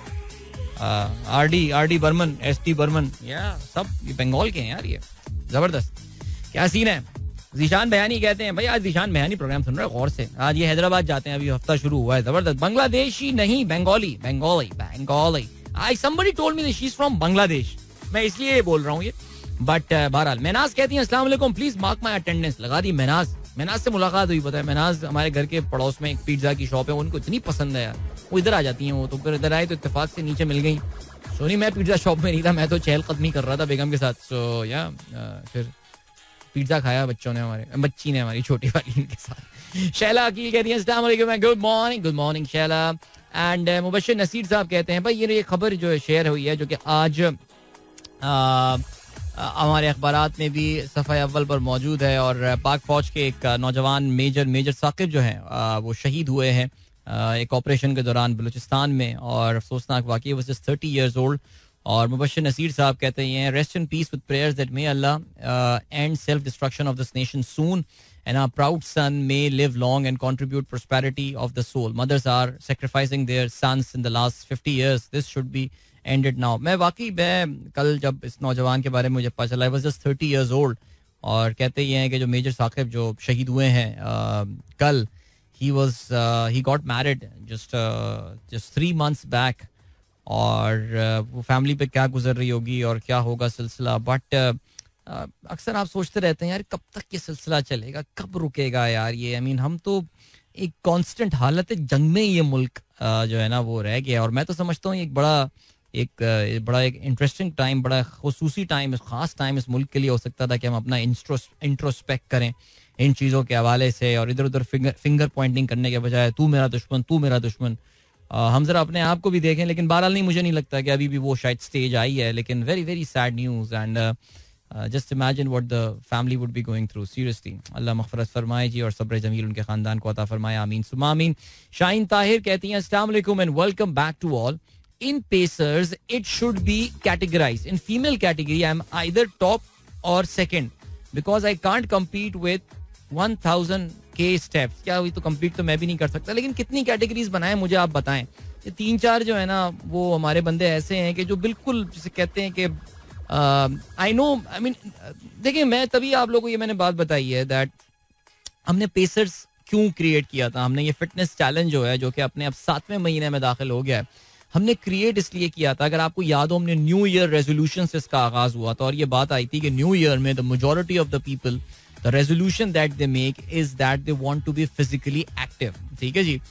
R D Burman, ST Burman, या सब ये बंगाल के हैं यार. ये जबरदस्त क्या सीन है. जीशान बयानी कहते हैं भाई आज जीशान बयानी प्रोग्राम सुन रहे हैं गौर से. आज ये हैदराबाद जाते हैं, अभी हफ्ता शुरू हुआ है. जबरदस्त. बांग्लादेशी नहीं, Bengali. I somebody told me that she is from Bangladesh, मैं इसलिए बोल रहा हूँ ये. बट बहरहाल महनाज कहती हैं अस्सलाम वालेकुम, प्लीज मार्क माई अटेंडेंस. लगा दी महनाज से मुलाकात हुई. पता है महनाज हमारे घर के पड़ोस में एक पिज्जा की शॉप है, उनको इतनी पसंद है यार, वो इधर आ जाती हैं. वो तो फिर इधर आए तो इत्तेफाक से नीचे मिल गई. सोनी मैं पिज्जा शॉप में नहीं था, मैं तो चहलकदमी कर रहा था बेगम के साथ. सो या फिर पिज्जा खाया बच्ची ने हमारी छोटी वाली के साथ. शैला अकील कहती है अस्सलाम वालेकुम, good morning Shaila. And Mubashir Naseer साहब कहते हैं भाई ये खबर जो शेयर हुई है जो कि आज हमारे अखबारात में भी सफ़ा अव्वल पर मौजूद है, और पाक फौज के एक नौजवान मेजर साकिब जो हैं वो शहीद हुए हैं एक ऑपरेशन के दौरान बलूचिस्तान में, और अफसोसनाक वाक़ई वो जस्ट 30 years old. और मुबश्शिर नसीर साहब कहते हैं rest in peace with prayers that may Allah and self destruction of this nation soon and our proud son may live long and contribute prosperity of the soul. Mothers are sacrificing their sons in the last 50 years. This should be ended now. मैं कल जब इस नौजवान के बारे में मुझे पता चला, I was just 30 years old, और कहते ये हैं कि जो मेजर साकिब जो शहीद हुए हैं कल, he got married just 3 months back, और वो फैमिली पे क्या गुजर रही होगी और क्या होगा सिलसिला. बट अक्सर आप सोचते रहते हैं यार कब तक ये सिलसिला चलेगा, कब रुकेगा यार ये. आई मीन हम तो एक कांस्टेंट हालत जंग में ये मुल्क जो है ना वो रह गया. और मैं तो समझता हूँ एक बड़ा एक इंटरेस्टिंग टाइम, बड़ा खुसूसी टाइम, खास टाइम इस मुल्क के लिए हो सकता था कि हम अपना इंट्रोस्पेक्ट करें इन चीज़ों के हवाले से, और इधर उधर फिंगर पॉइंटिंग करने के बजाय तू मेरा दुश्मन हम जरा अपने आप को भी देखें. लेकिन बहरहाल नहीं, मुझे नहीं लगता कि अभी भी वो शायद स्टेज आई है. लेकिन very very sad news, and just imagine what the family would be going through. Seriously, अल्लाह मग़फ़िरत फरमाए जी और सब्र जमील उनके ख़ानदान को अता फरमाए. आमीन सुम्मा आमीन. शाहीन ताहिर कहती हैं अस्सलाम वालेकुम and welcome back to all. In Pacers, it should be categorized. In female category, I am either top or second because I can't compete with 1000k steps. क्या हुई तो compete तो मैं भी नहीं कर सकता. लेकिन कितनी categories बनाएं मुझे आप बताएं. ये 3-4 जो है ना वो हमारे बंदे ऐसे हैं कि जो बिल्कुल जिसे कहते हैं कि आई नो, आई मीन देखिए मैं तभी आप लोगों को ये मैंने बात बताई है दैट हमने पेसर्स क्यों क्रिएट किया था. हमने ये फिटनेस चैलेंज जो है जो कि अपने अब 7वें महीने में दाखिल हो गया है, हमने क्रिएट इसलिए किया था. अगर आपको याद हो हमने न्यू ईयर रेजोल्यूशन से इसका आगाज हुआ था, और ये बात आई थी कि न्यू ईयर में the majority of the people the resolution that they make is that they want to be physically active. ठीक है जी.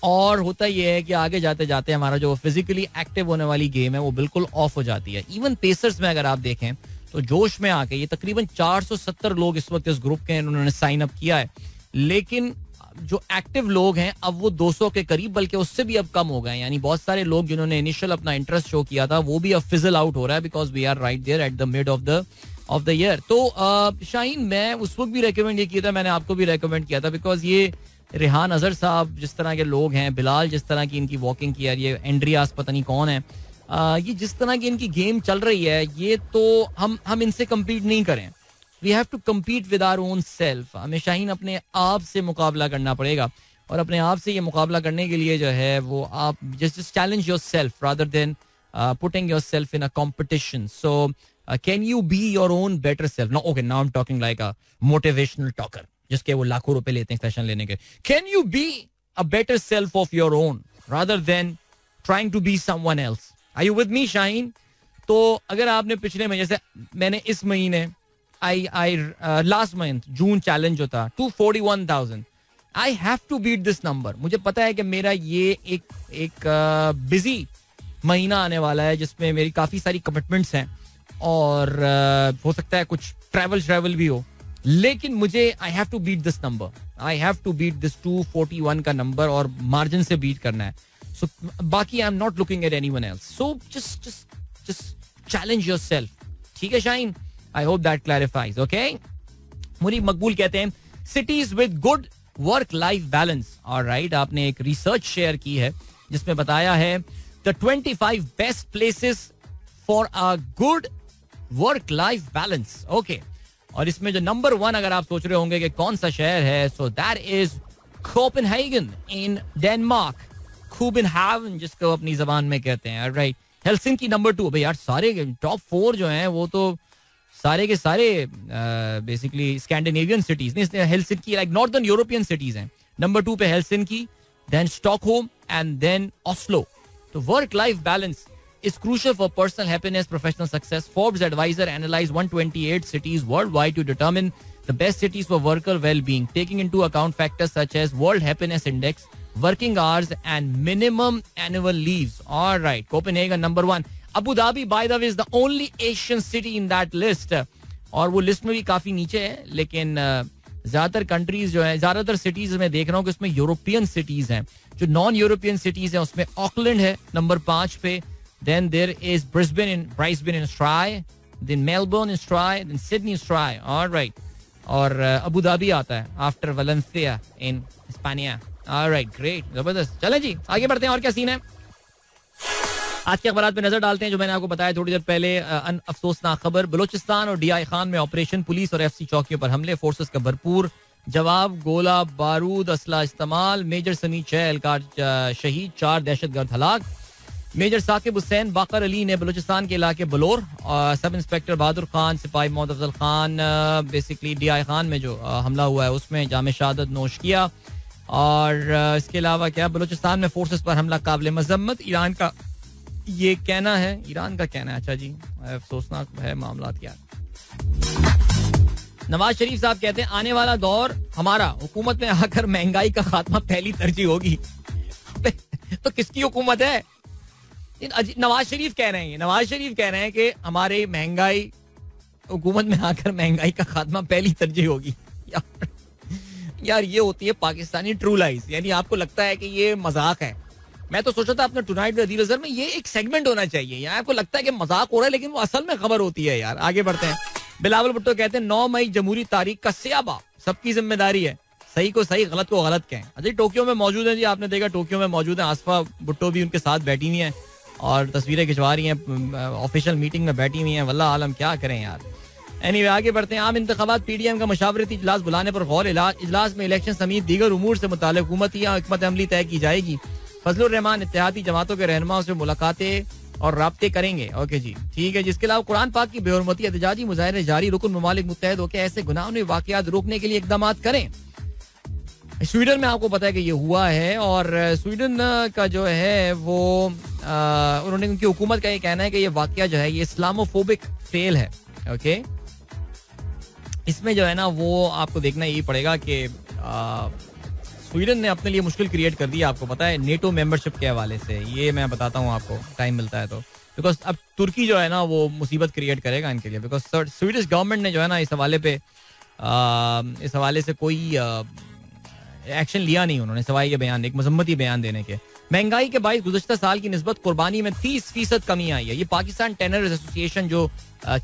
और होता यह है कि आगे जाते जाते हमारा जो फिजिकली एक्टिव होने वाली गेम है वो बिल्कुल ऑफ हो जाती है. इवन पेसर्स में अगर आप देखें तो जोश में आके ये तकरीबन 470 लोग इस वक्त इस ग्रुप के उन्होंने साइन अप किया है, लेकिन जो एक्टिव लोग हैं अब वो 200 के करीब, बल्कि उससे भी अब कम हो गए. यानी बहुत सारे लोग जिन्होंने इनिशियल अपना इंटरेस्ट शो किया था वो भी अब फिजल आउट हो रहा है because we are right there at the mid of the year. तो शाहीन मैं उस वक्त भी रेकमेंड ये किया था, मैंने आपको भी रेकमेंड किया था बिकॉज ये रेहान अजहर साहब जिस तरह के लोग हैं, बिलाल जिस तरह की इनकी वॉकिंग की है, ये एंड्रियास पता नहीं कौन है, ये जिस तरह की इनकी गेम चल रही है ये तो हम इनसे कम्पीट नहीं करें. We have to compete with our own self. हमें शाहीन अपने आप से मुकाबला करना पड़ेगा, और अपने आप से ये मुकाबला करने के लिए जो है वो आप just challenge your self rather than putting your self in a competition. So can you be your own better self. No okay, now I am talking like a motivational talker जिसके वो लाखों रुपए लेते हैं सेशन लेने के. Can you be a better self of your own rather than trying to be someone else. Are you with me Shaheen? तो अगर आपने पिछले महीने जैसे मैंने इस महीने लास्ट मंथ जून चैलेंज जो था 241,000, I have to beat this number. मुझे पता है कि मेरा ये एक बिजी महीना आने वाला है जिसमें मेरी काफी सारी कमिटमेंट्स हैं, और हो सकता है कुछ ट्रैवल भी हो, लेकिन मुझे I have to beat this number. I have to beat this 241 का नंबर, और मार्जिन से बीट करना है. सो बाकी I am not looking at anyone else. So just challenge yourself. ठीक है Shaheen? I hope that clarifies. Okay. Munib Maqbool कहते हैं cities with good work life balance. Alright, आपने एक रिसर्च शेयर की है जिसमें बताया है the 25 best places for a good work life balance. Okay, और इसमें जो नंबर 1 अगर आप सोच रहे होंगे कि कौन सा शहर है, सो that is Copenhagen in Denmark. Copenhagen जिसको अपनी जबान में कहते हैं. राइट. Helsinki number 2. भाई यार सारे टॉप 4 जो हैं वो तो सारे के सारे बेसिकली स्कैंडिनेवियन सिटीज नहीं, Helsinki like northern European cities हैं. नंबर 2 पे Helsinki, then Stockholm and then Oslo. तो work life balance is crucial for personal happiness, professional success. Forbes Advisor analyzed 128 cities worldwide to determine the best cities for worker well-being, taking into account factors such as World Happiness Index, working hours and minimum annual leaves. All right, Copenhagen number 1. Abu Dhabi by the way is the only Asian city in that list, और वो list में भी काफी नीचे है, लेकिन ज्यादातर countries जो है, ज्यादातर सिटीज में देख रहा हूँ कि उसमें यूरोपियन सिटीज हैं. जो नॉन यूरोपियन सिटीज हैं उसमें ऑकलैंड है नंबर 5 पे, then there is Brisbane in Australia, then Melbourne in Australia, then Sydney Australia, alright, और अबू धाबी आता है after Valencia in Spain. Alright, great, जबरदस्त. चलें जी आगे बढ़ते हैं, और क्या सीन है. आज के अखबार पे नजर डालते हैं. जो मैंने आपको बताया थोड़ी देर पहले, अफसोसनाक खबर, बलूचिस्तान और डीआई खान में ऑपरेशन, पुलिस और एफसी चौकियों पर हमले, फोर्सेस का भरपूर जवाब, गोला बारूद असला इस्तेमाल, मेजर सनी 6 एहलकार शहीद, 4 दहशतगर्द हलाक. मेजर साकिब हुसैन बाकर अली ने बलूचिस्तान के इलाके बलोर, सब इंस्पेक्टर बहादुर खान, सिपाही मोहम्मद अफजल खान, बेसिकली डीआई खान में जो हमला हुआ है उसमें जामे शहादत नोश किया. और इसके अलावा क्या, बलूचिस्तान में फोर्सेस पर हमला काबिल मजम्मत, ईरान का ये कहना है, अच्छा जी, अफसोसनाक है मामला. क्या नवाज शरीफ साहब कहते हैं आने वाला दौर हमारा, हुकूमत में आकर महंगाई का खात्मा पहली तरजीह होगी. तो किसकी हुकूमत है? नवाज शरीफ कह रहे हैं कि हमारे महंगाई, हुकूमत में आकर महंगाई का खात्मा पहली तरजीह होगी. यार ये होती है पाकिस्तानी ट्रू लाइज, यानी आपको लगता है कि ये मजाक है. मैं तो सोचा था अपने टुनाइट विद अदील अज़हर में ये एक सेगमेंट होना चाहिए. यार आपको लगता है कि मजाक हो रहा है, लेकिन वो असल में खबर होती है. यार आगे बढ़ते हैं. बिलावल भुट्टो कहते हैं 9 मई जमहूरी तारीख का स्याबा सबकी जिम्मेदारी है, सही को सही, गलत को गलत कहें. अच्छा, टोक्यो में मौजूद है जी, आपने देखा टोक्यो में मौजूद है. आसफा भुट्टो भी उनके साथ बैठी हुई हैं और तस्वीरें खिंचवा रही हैं, ऑफिशियल मीटिंग में बैठी हुई हैं. वल्लाह आलम क्या करें यार. एनीवे आगे बढ़ते हैं. आम इंतखाबात, पीडीएम का मशावरती इजलास बुलाने पर गौर, इजलास में इलेक्शन समेत दीगर उमूर से मुताल्लिक हुकूमती या हिकमत अमली तय की जाएगी. फजलुर रहमान इत्तेहादी जमातों के रहनुमाओं से मुलाकातें और राब्ते करेंगे. ओके जी, ठीक है. जिसके अलावा कुरान पाक की बेहुरमती, एहतजाजी मुजाहरे जारी, रुकन ममालिक मुत्तहद होकर ऐसे गुनाहों वाक़यात रोकने के लिए इक़दाम करें. स्वीडन में आपको पता है कि ये हुआ है, और स्वीडन का जो है वो उन्होंने, उनकी हुकूमत का ये कहना है कि ये वाक़या जो है ये इस्लामोफोबिक फेल है. ओके, इसमें जो है ना वो आपको देखना यही पड़ेगा कि स्वीडन ने अपने लिए मुश्किल क्रिएट कर दी. आपको पता है नेटो मेंबरशिप के हवाले से, ये मैं बताता हूँ आपको टाइम मिलता है तो, बिकॉज अब तुर्की जो है ना वो मुसीबत क्रिएट करेगा इनके लिए, बिकॉज स्वीडिश गवर्नमेंट ने जो है ना इस हवाले से कोई एक्शन लिया नहीं उन्होंने, सवाई के बयान, एक मजम्मती बयान देने के. महंगाई के बाईस गुज़श्ता साल की निस्बत कुर्बानी में 30% कमी आई है. ये पाकिस्तान टेनर्स एसोसिएशन, जो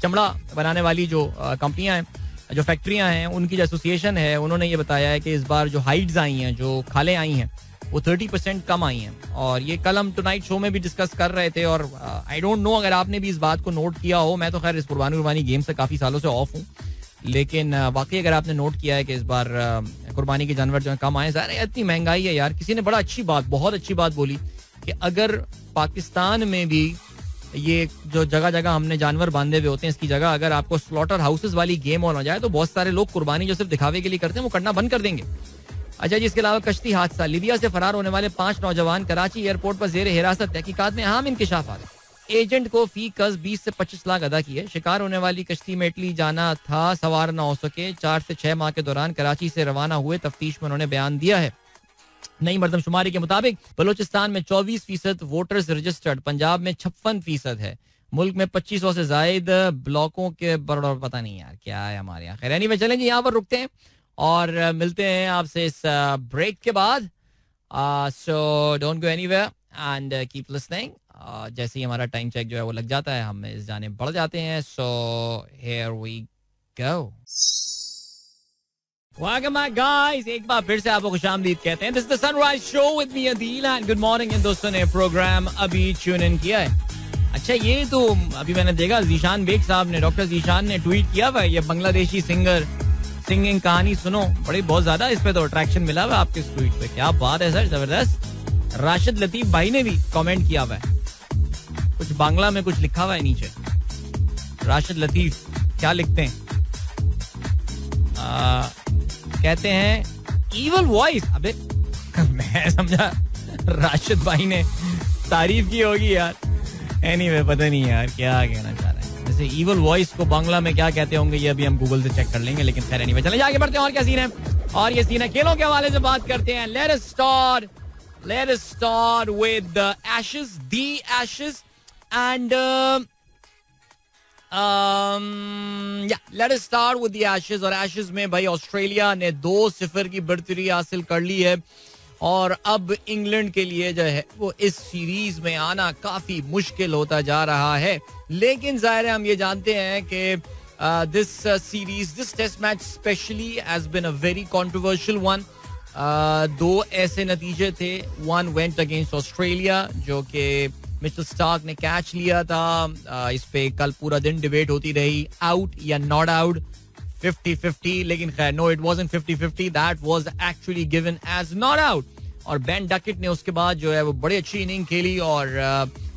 चमड़ा बनाने वाली जो कंपनियां हैं, जो फैक्ट्रियां हैं, उनकी जो एसोसिएशन है, उन्होंने ये बताया है कि इस बार जो हाइट्स आई हैं, जो खालें आई हैं, वो 30% कम आई हैं. और ये कल हम टुनाइट शो में भी डिस्कस कर रहे थे. और आई डोंट नो अगर आपने भी इस बात को नोट किया हो. मैं तो खैर इस कुर्बानी गेम से काफ़ी सालों से ऑफ हूँ, लेकिन वाकई अगर आपने नोट किया है कि इस बार कुर्बानी के जानवर जो है कम आए. ज़ाहिर है इतनी महंगाई है यार. किसी ने बड़ा बहुत अच्छी बात बोली कि अगर पाकिस्तान में भी ये जो जगह जगह हमने जानवर बांधे हुए होते हैं, इसकी जगह अगर आपको स्लॉटर हाउसेस वाली गेम ऑन हो जाए तो बहुत सारे लोग कुर्बानी जो सिर्फ दिखावे के लिए करते हैं वो करना बंद कर देंगे. अच्छा जी, इसके अलावा कश्ती हादसा, लीबिया से फरार होने वाले 5 नौजवान कराची एयरपोर्ट पर जेर हिरासत, तहकीकात में अहम इंकिशाफात. एजेंट को फी कस 20 से 25 लाख अदा किए. शिकार होने वाली कश्ती में इटली जाना था, सवार ना हो सके. 4 से 6 माह के दौरान कराची से रवाना हुए. तफ्तीश में उन्होंने बयान दिया है. नई मरदमशुमारी के मुताबिक बलूचिस्तान में 24% वोटर्स रजिस्टर्ड, पंजाब में 56% है. मुल्क में 2500 से जायद ब्लॉकों के बराबर, पता नहीं यार क्या है हमारे यहाँ. खैर एनीवे चलें जी, यहाँ पर रुकते हैं और मिलते हैं आपसे इस ब्रेक के बाद. So don't go anywhere and keep listening. जैसे ही हमारा टाइम चेक जो है वो लग जाता है, हम इस जाने बढ़ जाते हैं. So here we go. Welcome back guys, एक बार फिर से आपको खुशामदीद कहते हैं. This is the Sunrise Show with me Adil and good morning. इन दोस्तों ने प्रोग्राम अभी ट्यून इन किया है. अच्छा, ये तो अभी मैंने देखा जीशान बेग साहब ने, डॉक्टर जीशान ने ट्वीट किया हुआ है, ये बांग्लादेशी सिंगर सिंगिंग कहानी सुनो. बड़ी बहुत ज्यादा इस पे तो अट्रैक्शन मिला हुआ है आपके इस ट्वीट पे. क्या बात है सर, जबरदस्त. राशिद लतीफ भाई ने भी कमेंट किया हुआ है, कुछ बांग्ला में कुछ लिखा हुआ है नीचे. राशिद लतीफ क्या लिखते हैं? कहते हैं ईवल वॉइस. अबे मैं समझा राशिद भाई ने तारीफ की होगी यार. एनीवे पता नहीं यार क्या कहना चाह रहे हैं. जैसे ईवल वॉइस को बांग्ला में क्या कहते होंगे ये अभी हम गूगल से चेक कर लेंगे. लेकिन खैर एनीवे चले आगे बढ़ते हैं. और क्या सीन है? और ये सीन है खेलों के हवाले से बात करते हैं. Let us start with the ashes. And let us start with the Ashes. और एशेज में भाई ऑस्ट्रेलिया ने 2-0 की बढ़तरी हासिल कर ली है और अब इंग्लैंड के लिए जो है वो इस सीरीज में आना काफी मुश्किल होता जा रहा है. लेकिन जाहिर है हम ये जानते हैं कि this series, this test match specially has been a very controversial one. 2 ऐसे नतीजे थे. वन वेंट अगेंस्ट ऑस्ट्रेलिया जो कि मिचेल स्टार्क ने कैच लिया था. इस पे कल पूरा दिन डिबेट होती रही, आउट या नॉट आउट, 50-50. लेकिन खैर no, it wasn't 50-50, that was actually given as not out. और बेन डकेट ने उसके बाद जो है वो बड़ी अच्छी इनिंग खेली और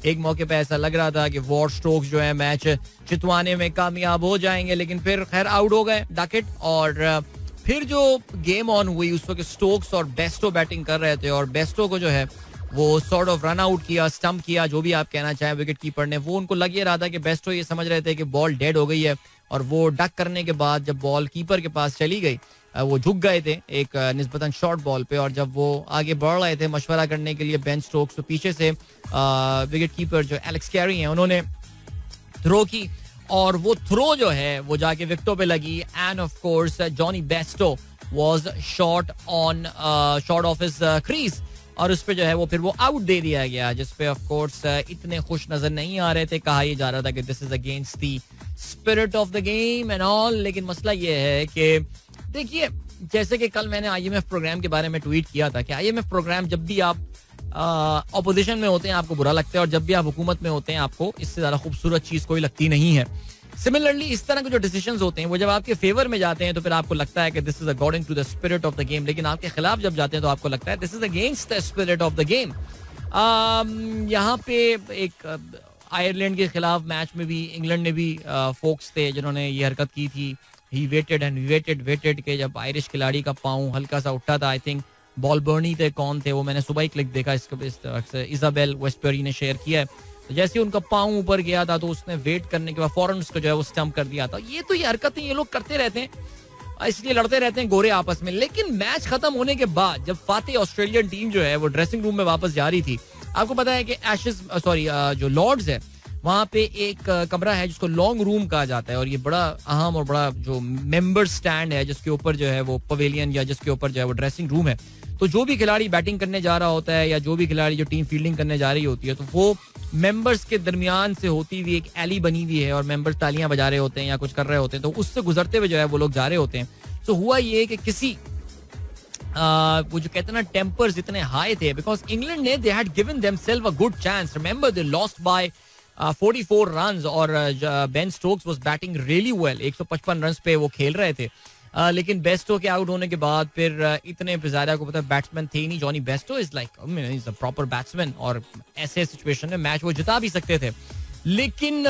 एक मौके पे ऐसा लग रहा था कि वॉर स्ट्रोक्स जो है मैच जितवाने में कामयाब हो जाएंगे, लेकिन फिर खैर आउट हो गए डकेट. और फिर जो गेम ऑन हुई उस वक्त स्टोक्स और बेस्टो बैटिंग कर रहे थे और बेस्टो को जो है वो सॉर्ट ऑफ रन आउट किया, स्टंप किया, जो भी आप कहना चाहें विकेट कीपर ने. वो उनको लग ये रहा था कि बेस्टो ये समझ रहे थे कि बॉल डेड हो गई है और वो डक करने के बाद जब बॉल कीपर के पास चली गई वो झुक गए थे एक निस्बतन शॉर्ट बॉल पे. और जब वो आगे बढ़ रहे थे मशवरा करने के लिए बेन स्टोक्स, तो पीछे से विकेट कीपर जो एलेक्स कैरी हैं उन्होंने थ्रो की और वो थ्रो जो है वो जाके विकेटों पे लगी. End of course Jonny Bairstow was shot of his crease और उस पे जो है वो फिर वो आउट दे दिया गया, जिसपे ऑफ कोर्स इतने खुश नजर नहीं आ रहे थे. कहा यह जा रहा था कि this is against the spirit of the game and all. लेकिन मसला ये है कि देखिए, जैसे कि कल मैंने आईएमएफ प्रोग्राम के बारे में ट्वीट किया था कि आईएमएफ प्रोग्राम जब भी आप ऑपोजिशन में होते हैं आपको बुरा लगता है और जब भी आप हुकूमत में होते हैं आपको इससे ज्यादा खूबसूरत चीज कोई लगती नहीं है. सिमिलरली इस तरह के जो डिसीजंस होते हैं वो जब आपके फेवर में जाते हैं तो फिर आपको लगता है कि this is according to the spirit of the game, लेकिन आपके खिलाफ जब जाते हैं तो आपको लगता है this is against the spirit of the game. यहाँ पे एक आयरलैंड के खिलाफ मैच में भी इंग्लैंड ने भी फोक्स थे जिन्होंने ये हरकत की थी. ही वेटेड एंड वेटेड के जब आयरिश खिलाड़ी का पाँव हल्का सा उठा था, आई थिंक बॉलबर्नी थे, कौन थे वो, मैंने सुबह ही क्लिक देखा इसका, इजाबेल वेस्टबरी ने शेयर किया है. तो जैसे उनका पाँव ऊपर गया था तो उसने वेट करने के बाद फौरन उसको जो है वो स्टंप कर दिया था. ये हरकतें ये लोग करते रहते हैं, इसलिए लड़ते रहते हैं गोरे आपस में. लेकिन मैच खत्म होने के बाद जब फातेह ऑस्ट्रेलियन टीम जो है वो ड्रेसिंग रूम में वापस जा रही थी, आपको पता है कि जो लॉर्ड्स है वहां पे एक कमरा है जिसको लॉन्ग रूम कहा जाता है और ये बड़ा अहम और बड़ा जो मेंबर स्टैंड है जिसके ऊपर जो है वो पवेलियन या जिसके ऊपर जो है वो ड्रेसिंग रूम है. तो जो भी खिलाड़ी बैटिंग करने जा रहा होता है या जो भी खिलाड़ी जो टीम फील्डिंग करने जा रही होती है तो वो मेंबर्स के दरमियान से होती हुई एक एली बनी हुई है और मेंबर्स तालियां बजा रहे होते हैं या कुछ कर रहे होते हैं, तो उससे गुजरते हुए जो है वो लोग जा रहे होते हैं. तो हुआ ये कि किसी वो जो कहते हैं ना टेम्पर्स इतने हाई थे बिकॉज इंग्लैंड ने they had given themselves a good chance. Remember they lost by 44 runs और Ben Stokes was batting really well. 155 runs पे वो खेल रहे थे. लेकिन बेस्टो के आउट होने के बाद फिर इतने ज्यादा को पता बैट्समैन थे ही नहीं. Jonny Bairstow is like is a proper batsman और ऐसे सिचुएशन में मैच वो जिता भी सकते थे. लेकिन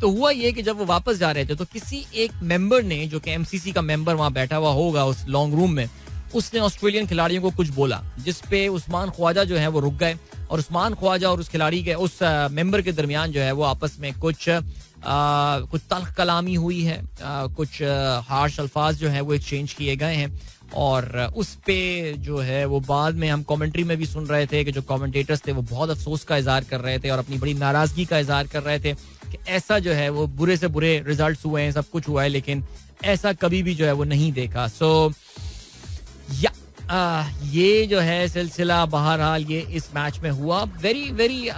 तो हुआ ये कि जब वो वापस जा रहे थे तो किसी एक मेंबर ने जो कि एमसीसी का मेंबर वहां बैठा हुआ होगा उस लॉन्ग रूम में, उसने ऑस्ट्रेलियन खिलाड़ियों को कुछ बोला जिसपे उस्मान ख्वाजा जो है वो रुक गए और उस्मान ख्वाजा और उस खिलाड़ी के उस मेंबर के दरमियान जो है वो आपस में कुछ तल्ख कलामी हुई है, कुछ हार्श अल्फाज जो है वो एक्सचेंज किए गए हैं. और उस पे जो है वो बाद में हम कमेंट्री में भी सुन रहे थे कि जो कमेंटेटर्स थे वो बहुत अफसोस का इजहार कर रहे थे और अपनी बड़ी नाराजगी का इजहार कर रहे थे कि ऐसा जो है वो बुरे से बुरे रिजल्ट्स हुए हैं, सब कुछ हुआ है, लेकिन ऐसा कभी भी जो है वो नहीं देखा. सो ये जो है सिलसिला बहरहाल ये इस मैच में हुआ. Very very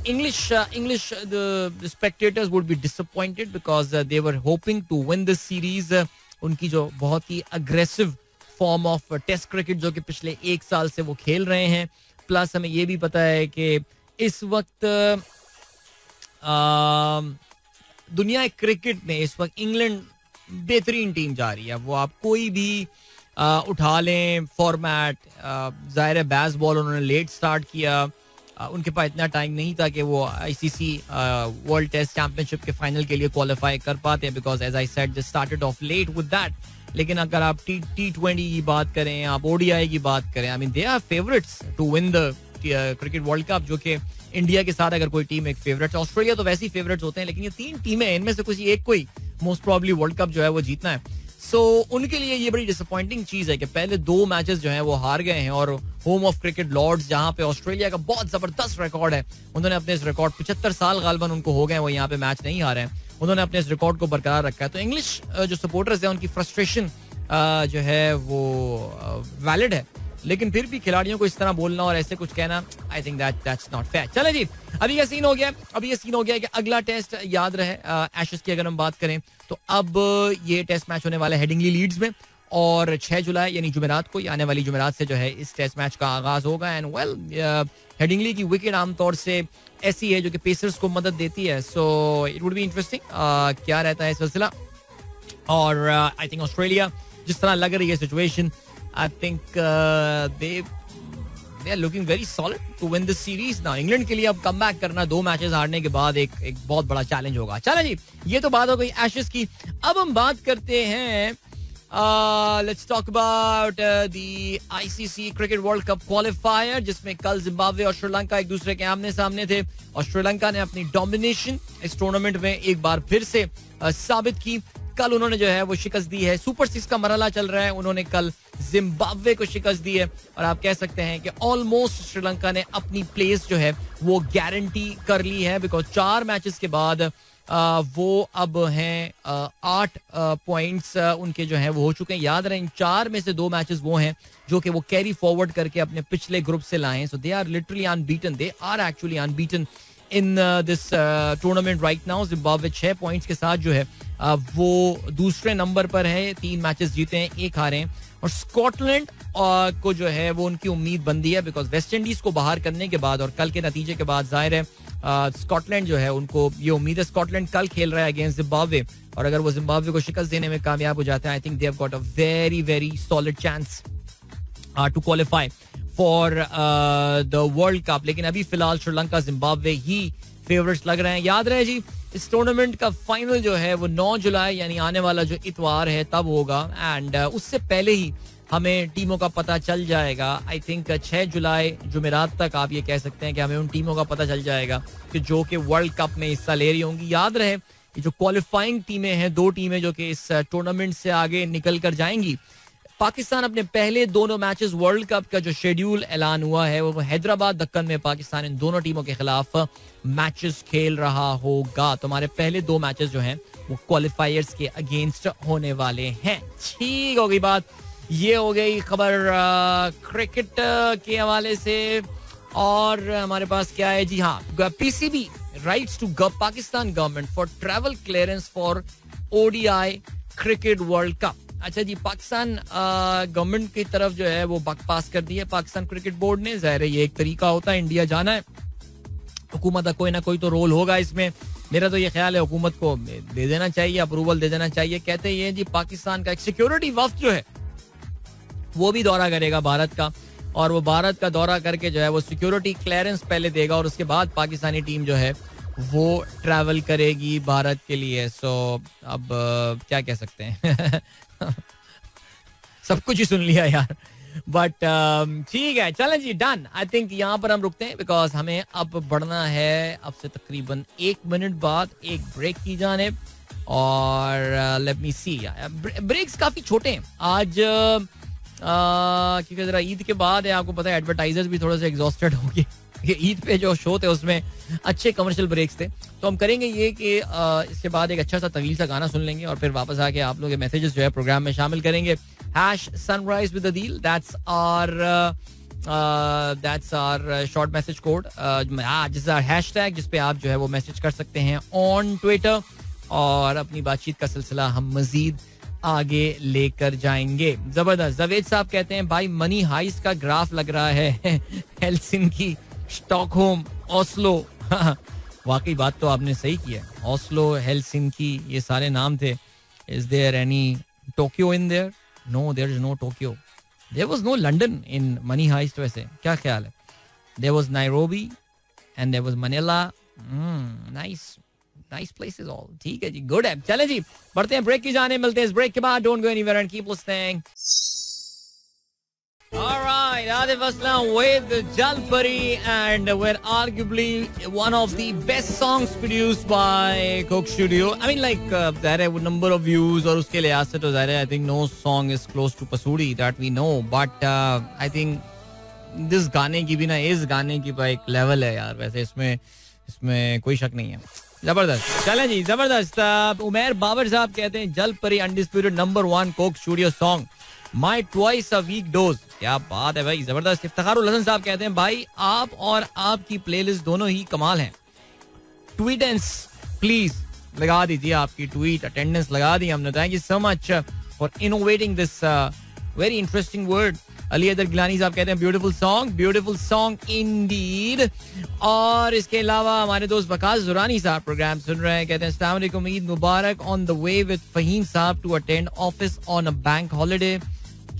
English spectators would be disappointed because they were hoping to win this series. उनकी जो बहुत ही aggressive form of test cricket जो कि पिछले 1 साल से वो खेल रहे हैं, प्लस हमें ये भी पता है कि इस वक्त दुनिया क्रिकेट में इस वक्त इंग्लैंड बेहतरीन टीम जा रही है. वो आप कोई भी उठा लें फॉर्मेट, जाहिर है बैस बॉल उन्होंने लेट स्टार्ट किया, उनके पास इतना टाइम नहीं था कि वो आईसीसी वर्ल्ड टेस्ट चैंपियनशिप के फाइनल के लिए क्वालिफाई कर पाते हैं because as I said they started off late with that. लेकिन अगर आप T20 की बात करें, आप ODI की बात करें, I mean they are favourites to win the cricket world cup, जो कि इंडिया के साथ अगर कोई टीम एक फेवरेट, ऑस्ट्रेलिया तो वैसे ही फेवरेट्स होते हैं, लेकिन ये 3 टीमें इनमें से कुछ एक कोई मोस्ट प्रॉब्ली वर्ल्ड कप जो है वो जीतना है. सो उनके लिए ये बड़ी डिसअपॉइंटिंग चीज है कि पहले 2 मैचेस जो हैं वो हार गए हैं और होम ऑफ क्रिकेट लॉर्ड्स, जहां पे ऑस्ट्रेलिया का बहुत जबरदस्त रिकॉर्ड है. उन्होंने अपने इस रिकॉर्ड 75 साल गालबन उनको हो गए, वो यहाँ पे मैच नहीं हारे हैं. उन्होंने अपने इस रिकॉर्ड को बरकरार रखा है. तो इंग्लिश जो सपोर्टर्स हैं उनकी फ्रस्ट्रेशन जो है वो वैलिड है, लेकिन फिर भी खिलाड़ियों को इस तरह बोलना और ऐसे कुछ कहना, I think that's not fair. चले जी, अभी ये सीन हो गया कि अगला टेस्ट याद रहे एशेस की अगर हम बात करें तो अब ये टेस्ट मैच होने वाला है हेडिंगली लीड्स में, और 6 जुलाई यानी जुमेरात को, आने वाली जुमेरात से जो है इस टेस्ट मैच का आगाज होगा. एंड वेल, हेडिंगली की विकेट आमतौर से ऐसी है जो कि पेसर्स को मदद देती है, सो इट वुड बी इंटरेस्टिंग क्या रहता है इस सिलसिला. और आई थिंक ऑस्ट्रेलिया जिस तरह लग रही है situation, I think they are looking very solid to win this series. Now England के लिए अब कमबैक करना 2 मैचेस हारने के बाद एक बहुत बड़ा चैलेंज होगा. चलो जी, ये तो बात हो गई एशेस की. अब हम बात करते हैं, let's talk about the ICC cricket world cup qualifier, जिसमें कल जिम्बाब्वे और श्रीलंका एक दूसरे के आमने सामने थे, और श्रीलंका ने अपनी डोमिनेशन इस टूर्नामेंट में एक बार फिर से साबित की. कल उन्होंने जो है वो शिकस्त दी है. सुपर 6 का मरहला चल रहा है, उन्होंने कल जिम्बाब्वे को शिकस्त दी है, और आप कह सकते हैं कि ऑलमोस्ट श्रीलंका ने अपनी प्लेस जो है वो गारंटी कर ली है, बिकॉज 4 मैचेस के बाद वो अब हैं 8 पॉइंट्स उनके जो हैं वो हो चुके हैं. याद रहे, इन 4 में से 2 मैचेस वो हैं जो कि वो कैरी फॉरवर्ड करके अपने पिछले ग्रुप से लाए. So they are literally unbeaten, they are actually unbeaten in this tournament right now. Zimbabwe 6 points के साथ जो है वो दूसरे नंबर पर है, 3 मैचेस जीते हैं, 1 हारे हैं. और स्कॉटलैंड को जो है वो उनकी उम्मीद बंदी है, बिकॉज वेस्ट इंडीज को बाहर करने के बाद और कल के नतीजे के बाद जाहिर है स्कॉटलैंड जो है उनको ये उम्मीद है. स्कॉटलैंड कल खेल रहा है अगेंस्ट जिम्बाब्वे, और अगर वो जिम्बाब्वे को शिकस्त देने में कामयाब हो जाते हैं, I think they have got a very very solid chance to qualify for the world cup. लेकिन अभी फिलहाल श्रीलंका जिम्बाब्वे ही फेवरेट्स लग रहे हैं. याद रहे जी, इस टूर्नामेंट का फाइनल जो है वो 9 जुलाई यानी आने वाला जो इतवार है तब होगा, एंड उससे पहले ही हमें टीमों का पता चल जाएगा. आई थिंक 6 जुलाई जुमेरात तक आप ये कह सकते हैं कि हमें उन टीमों का पता चल जाएगा कि जो कि वर्ल्ड कप में हिस्सा ले रही होंगी. याद रहे, ये जो क्वालिफाइंग टीमें हैं, 2 टीमें जो कि इस टूर्नामेंट से आगे निकल कर जाएंगी. पाकिस्तान अपने पहले दोनों मैचेस वर्ल्ड कप का जो शेड्यूल ऐलान हुआ है वो हैदराबाद दक्कन में पाकिस्तान इन दोनों टीमों के खिलाफ मैचेस खेल रहा होगा. तो हमारे पहले 2 मैचेस जो हैं वो क्वालिफायर्स के अगेंस्ट होने वाले हैं. ठीक हो गई बात, ये हो गई खबर क्रिकेट के हवाले से. और हमारे पास क्या है जी, हाँ, PCB writes to Pakistan government for travel clearance for ODI cricket world cup. अच्छा जी, पाकिस्तान गवर्नमेंट की तरफ जो है वो बक पास कर दी है पाकिस्तान क्रिकेट बोर्ड ने. जाहिर है ये एक तरीका होता है, इंडिया जाना है, हुकूमत का कोई ना कोई तो रोल होगा इसमें. मेरा तो ये ख्याल है हुकूमत को दे देना चाहिए, अप्रूवल दे देना चाहिए. कहते हैं जी पाकिस्तान का एक सिक्योरिटी वफ्द जो है वो भी दौरा करेगा भारत का, और वो भारत का दौरा करके जो है वो सिक्योरिटी क्लियरेंस पहले देगा, और उसके बाद पाकिस्तानी टीम जो है वो ट्रैवल करेगी भारत के लिए. सो अब क्या कह सकते हैं सब कुछ ही सुन लिया यार, बट ठीक है, चलें जी, डन. आई थिंक यहाँ पर हम रुकते हैं, बिकॉज हमें अब बढ़ना है अब से तकरीबन 1 मिनट बाद एक ब्रेक की जानिब. और लेट मी सी, ब्रेक्स काफी छोटे हैं आज क्योंकि जरा ईद के बाद है, आपको पता है एडवर्टाइजर्स भी थोड़े से एग्जॉस्टेड होंगे. ईद पे जो शो थे उसमें अच्छे कमर्शियल ब्रेक्स थे, तो हम करेंगे ये कि इसके बाद एक अच्छा सा तवील सा गाना सुन लेंगे, और फिर वापस आके आप लोग के मैसेजेस जो है प्रोग्राम में शामिल करेंगे. #sunrise with Adil, that's our short message code, जिसका हैशटैग जिस पे आप जो है वो मैसेज कर सकते हैं ऑन ट्विटर, और अपनी बातचीत का सिलसिला हम मजीद आगे लेकर जाएंगे. जबरदस्त. जावेद साहब कहते हैं भाई मनी हाइस्ट का ग्राफ लग रहा है हेलसिंकी, स्टॉकहोम, ओस्लो. वाकई बात तो आपने सही की है. ओस्लो, हेलसिंकी, ये सारे नाम थे. Is there any Tokyo in there? No, there is no Tokyo. There was no London in Money Heist. वैसे क्या ख्याल है? There was Nairobi and there was Manila. Nice nice places all. ठीक है जी, गुड है. चले जी, बढ़ते हैं ब्रेक की जाने, मिलते हैं इस ब्रेक के बाद. Don't go anywhere and keep listening. All right, Adif Aslam with Jalpari, and we're arguably one of the best songs produced by Coke Studio. I mean, like, there are a number of views, और उसके लिहाज से तो ज़ाहिर है I think no song is close to Pasuri that we know, but I think इस गाने की भी ना, इस गाने की भाई एक लेवल है यार, वैसे इसमें कोई शक नहीं है. जबरदस्त. चलें जी, जबरदस्त. उमेर बाबर साहब कहते हैं Jal Pari undisputed number 1 Coke Studio song my twice a week dose. क्या बात है भाई, जबरदस्त. इफ्तिखारुल हसन साहब कहते हैं भाई आप और आपकी प्लेलिस्ट दोनों ही कमाल हैं. ट्वीटेंस प्लीज लगा दीजिए, आपकी ट्वीट अटेंडेंस लगा दी हमने. Thank you so much for innovating this very interesting word. Ali Athar Gilani साहब कहते हैं ब्यूटीफुल सॉन्ग इंडीड. और इसके अलावा हमारे दोस्त वकास जुरानी साहब प्रोग्राम सुन रहे हैं, कहते हैं अस्सलाम वालेकुम, ईद मुबारक, on the way with Faheem साहब to attend office on a bank holiday.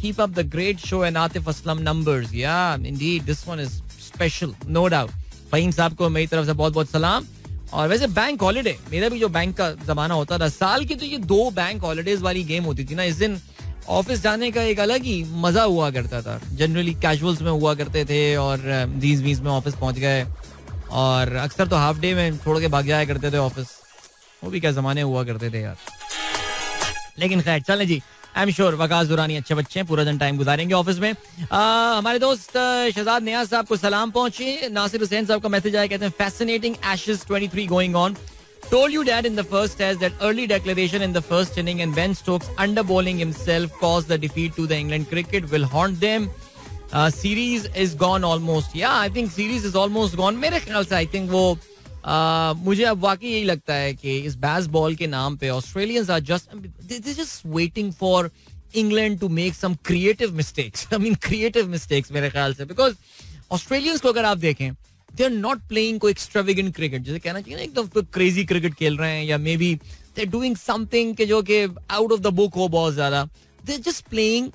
Keep up the great show and Atif Aslam numbers. Yeah indeed this one is special, no doubt. Faheem साहब को मेरी तरफ से बहुत बहुत सलाम. और वैसे बैंक हॉलिडे, मेरा भी जो बैंक का जमाना होता था, साल की तो ये 2 बैंक हॉलिडेज वाली गेम होती थी ना. इस दिन ऑफिस जाने का एक अलग ही मजा हुआ करता था. जनरली कैजुअल्स में हुआ करते थे और 20 में ऑफिस पहुंच गए, और अक्सर तो हाफ डे में छोड़ के भाग जाया करते थे ऑफिस. वो भी क्या जमाने हुआ करते थे यार. लेकिन खैर चलें जी, I am sure Waqas Durrani अच्छे बच्चे हैं, पूरा दिन टाइम गुजारेंगे ऑफिस में. हमारे दोस्त शहजाद नियाज साहब को सलाम पहुंचे. नासिर हुसैन साहब का मैसेज आया, कहते हैं fascinating Ashes 23 going on. Told you dad in the first test that early declaration in the first inning and Ben Stokes underbowling himself caused the defeat to the England cricket will haunt them. Series is gone almost. Yeah, I think series is almost gone. मेरे ख्याल से I think वो मुझे अब वाकई यही लगता है कि इस बैस बॉल के नाम पे Australians are just waiting for England to make some creative mistakes. I mean creative mistakes मेरे ख्याल से, because Australians को अगर आप देखें, they are not playing कोई extravagant cricket, जैसे कहना चाहिए ना एकदम क्रेजी क्रिकेट खेल रहे हैं, या may be they are doing something के जो कि out of the book हो बहुत ज्यादा. They are just playing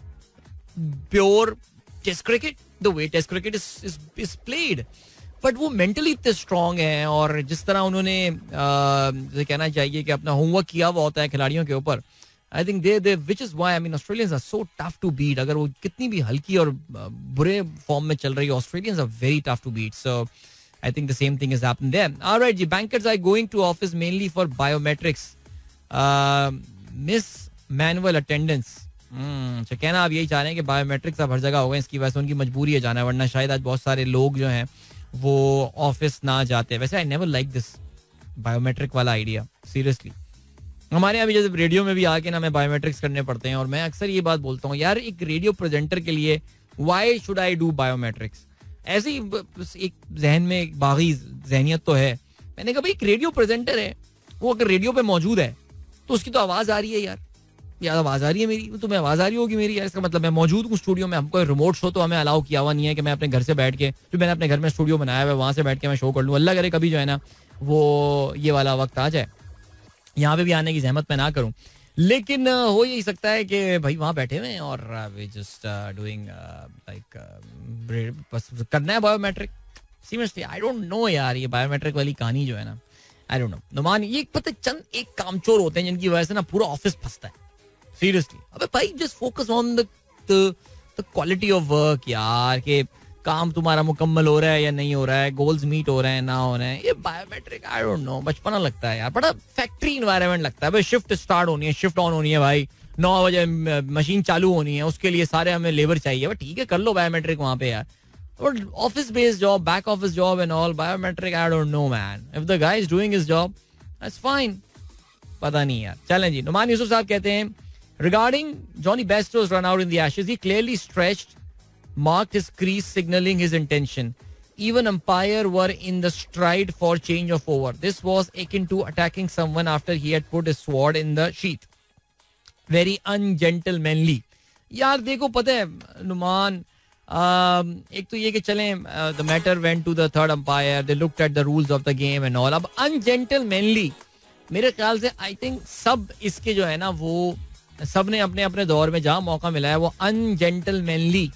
pure test cricket, the way test cricket is played. But वो मेंटली इतने स्ट्रांग हैं, और जिस तरह उन्होंने जैसे कहना चाहिए कि अपना होमवर्क किया हुआ होता है खिलाड़ियों के ऊपर, I think they which is why I mean Australians are so tough to beat. अगर वो कितनी भी हल्की और बुरे फॉर्म में चल रही है, Australians are very tough to beat. So I think the same thing is happening there. Alright जी, bankers are going to office mainly for biometrics, miss manual attendance. अच्छा, कहना आप यही चाह रहे हैं कि बायोमेट्रिक्स अब हर जगह हो गए, इसकी वजह से उनकी मजबूरी है जाना, वरना शायद आज बहुत सारे लोग जो हैं वो ऑफिस ना जाते. वैसे I never like this biometric वाला आइडिया, सीरियसली. हमारे यहाँ भी जैसे रेडियो में भी आके ना हमें बायोमेट्रिक्स करने पड़ते हैं, और मैं अक्सर ये बात बोलता हूँ यार, एक रेडियो प्रेजेंटर के लिए why should I do biometrics. ऐसे ही एक जहन में एक बागी जहनियत तो है. मैंने कहा भाई एक रेडियो प्रेजेंटर है, वो अगर रेडियो पे मौजूद है तो उसकी तो आवाज आ रही है यार आवाज आ रही है मेरी, तुम्हें आवाज आ रही होगी मेरी यार, इसका मतलब मैं मौजूद हूँ स्टूडियो में. हमको रिमोट शो तो हमें अलाउ किया हुआ नहीं है कि मैं अपने घर से बैठ के, जो मैंने अपने घर में स्टूडियो बनाया हुआ है वहां से बैठ के मैं शो कर लूँ. अल्लाह करे कभी जो है ना वो ये वाला वक्त आ जाए, यहाँ पे भी आने की जहमत मैं ना करूँ. लेकिन हो यही सकता है कि भाई वहाँ बैठे हुए हैं और जस्ट डूइंग लाइक बस करना है biometric. Seriously I don't know यार, ये बायोमेट्रिक वाली कहानी जो है ना, आई डोंट नो. नुमान, ये पता चंद एक कामचोर होते हैं जिनकी वजह से ना पूरा ऑफिस फंसता है. सीरियसली, अबे भाई just focus on the quality of work यार, के काम तुम्हारा मुकम्मल हो रहा है या नहीं हो रहा है, गोल्स मीट हो रहे हैं ना हो रहे हैं. ये बायोमेट्रिक आई डोंट नो, बचपना लगता है यार, बड़ा फैक्ट्री इन्वायरमेंट लगता है. भाई शिफ्ट स्टार्ट होनी है, शिफ्ट ऑन होनी है भाई, 9 बजे मशीन चालू होनी है, उसके लिए सारे हमें लेबर चाहिए. भाई ठीक है, कर लो बायोमेट्रिक वहां पे यार. But office based job, back office job and all, biometric I don't know man. If the guy is doing his job that's fine. पता नहीं यार. चलें जी, नुमान यूसुफ साहब कहते हैं regarding Johnny Bairstow's run out in the Ashes, he clearly stretched, marked his crease, signaling his intention. Even umpire were in the stride for change of over. This was akin to attacking someone after he had put his sword in the sheath. Very ungentlemanly. यार देखो पता है नुमान, एक तो ये कि चलें the matter went to the third umpire, they looked at the rules of the game and all. अब ungentlemanly मेरे ख्याल से आई थिंक सब इसके जो है ना वो सब ने अपने अपने दौर में जहां मौका मिला है वो अनजेंटलमैनली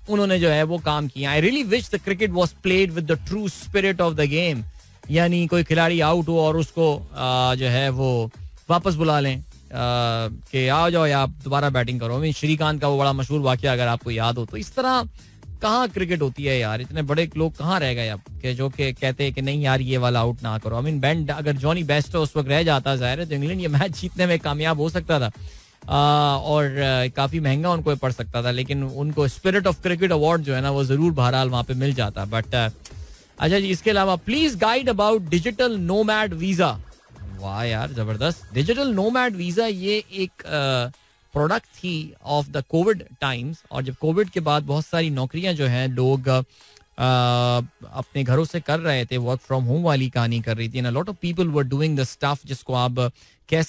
उन्होंने जो है वो काम किया. I really wish the cricket was played with the true spirit of the game. यानी कोई खिलाड़ी आउट हो और उसको जो है वो वापस बुला लें कि आ जाओ या आप दोबारा बैटिंग करो. I mean, श्रीकांत का वो बड़ा मशहूर वाकया अगर आपको याद हो, तो इस तरह कहाँ क्रिकेट होती है यार. इतने बड़े लोग कहाँ रह गए अब कि जो कि कहते हैं कि नहीं यार ये वाला आउट ना करो. आई मीन अगर जॉनी बेस्टो उस वक्त रह जाता जाहिर है तो इंग्लैंड ये मैच जीतने में कामयाब हो सकता था. और काफ़ी महंगा उनको पड़ सकता था, लेकिन उनको स्पिरिट ऑफ क्रिकेट अवार्ड जो है ना वो ज़रूर बहरहाल वहाँ पे मिल जाता. बट अच्छा जी, इसके अलावा please guide about digital nomad visa. वाह यार, जबरदस्त. डिजिटल नोमैड वीजा ये एक प्रोडक्ट थी ऑफ द कोविड टाइम्स, और जब कोविड के बाद बहुत सारी नौकरियां जो हैं लोग अपने घरों से कर रहे थे, वर्क फ्रॉम होम वाली कहानी कर रही थी. Lot of people were doing the stuff जिसको आप कह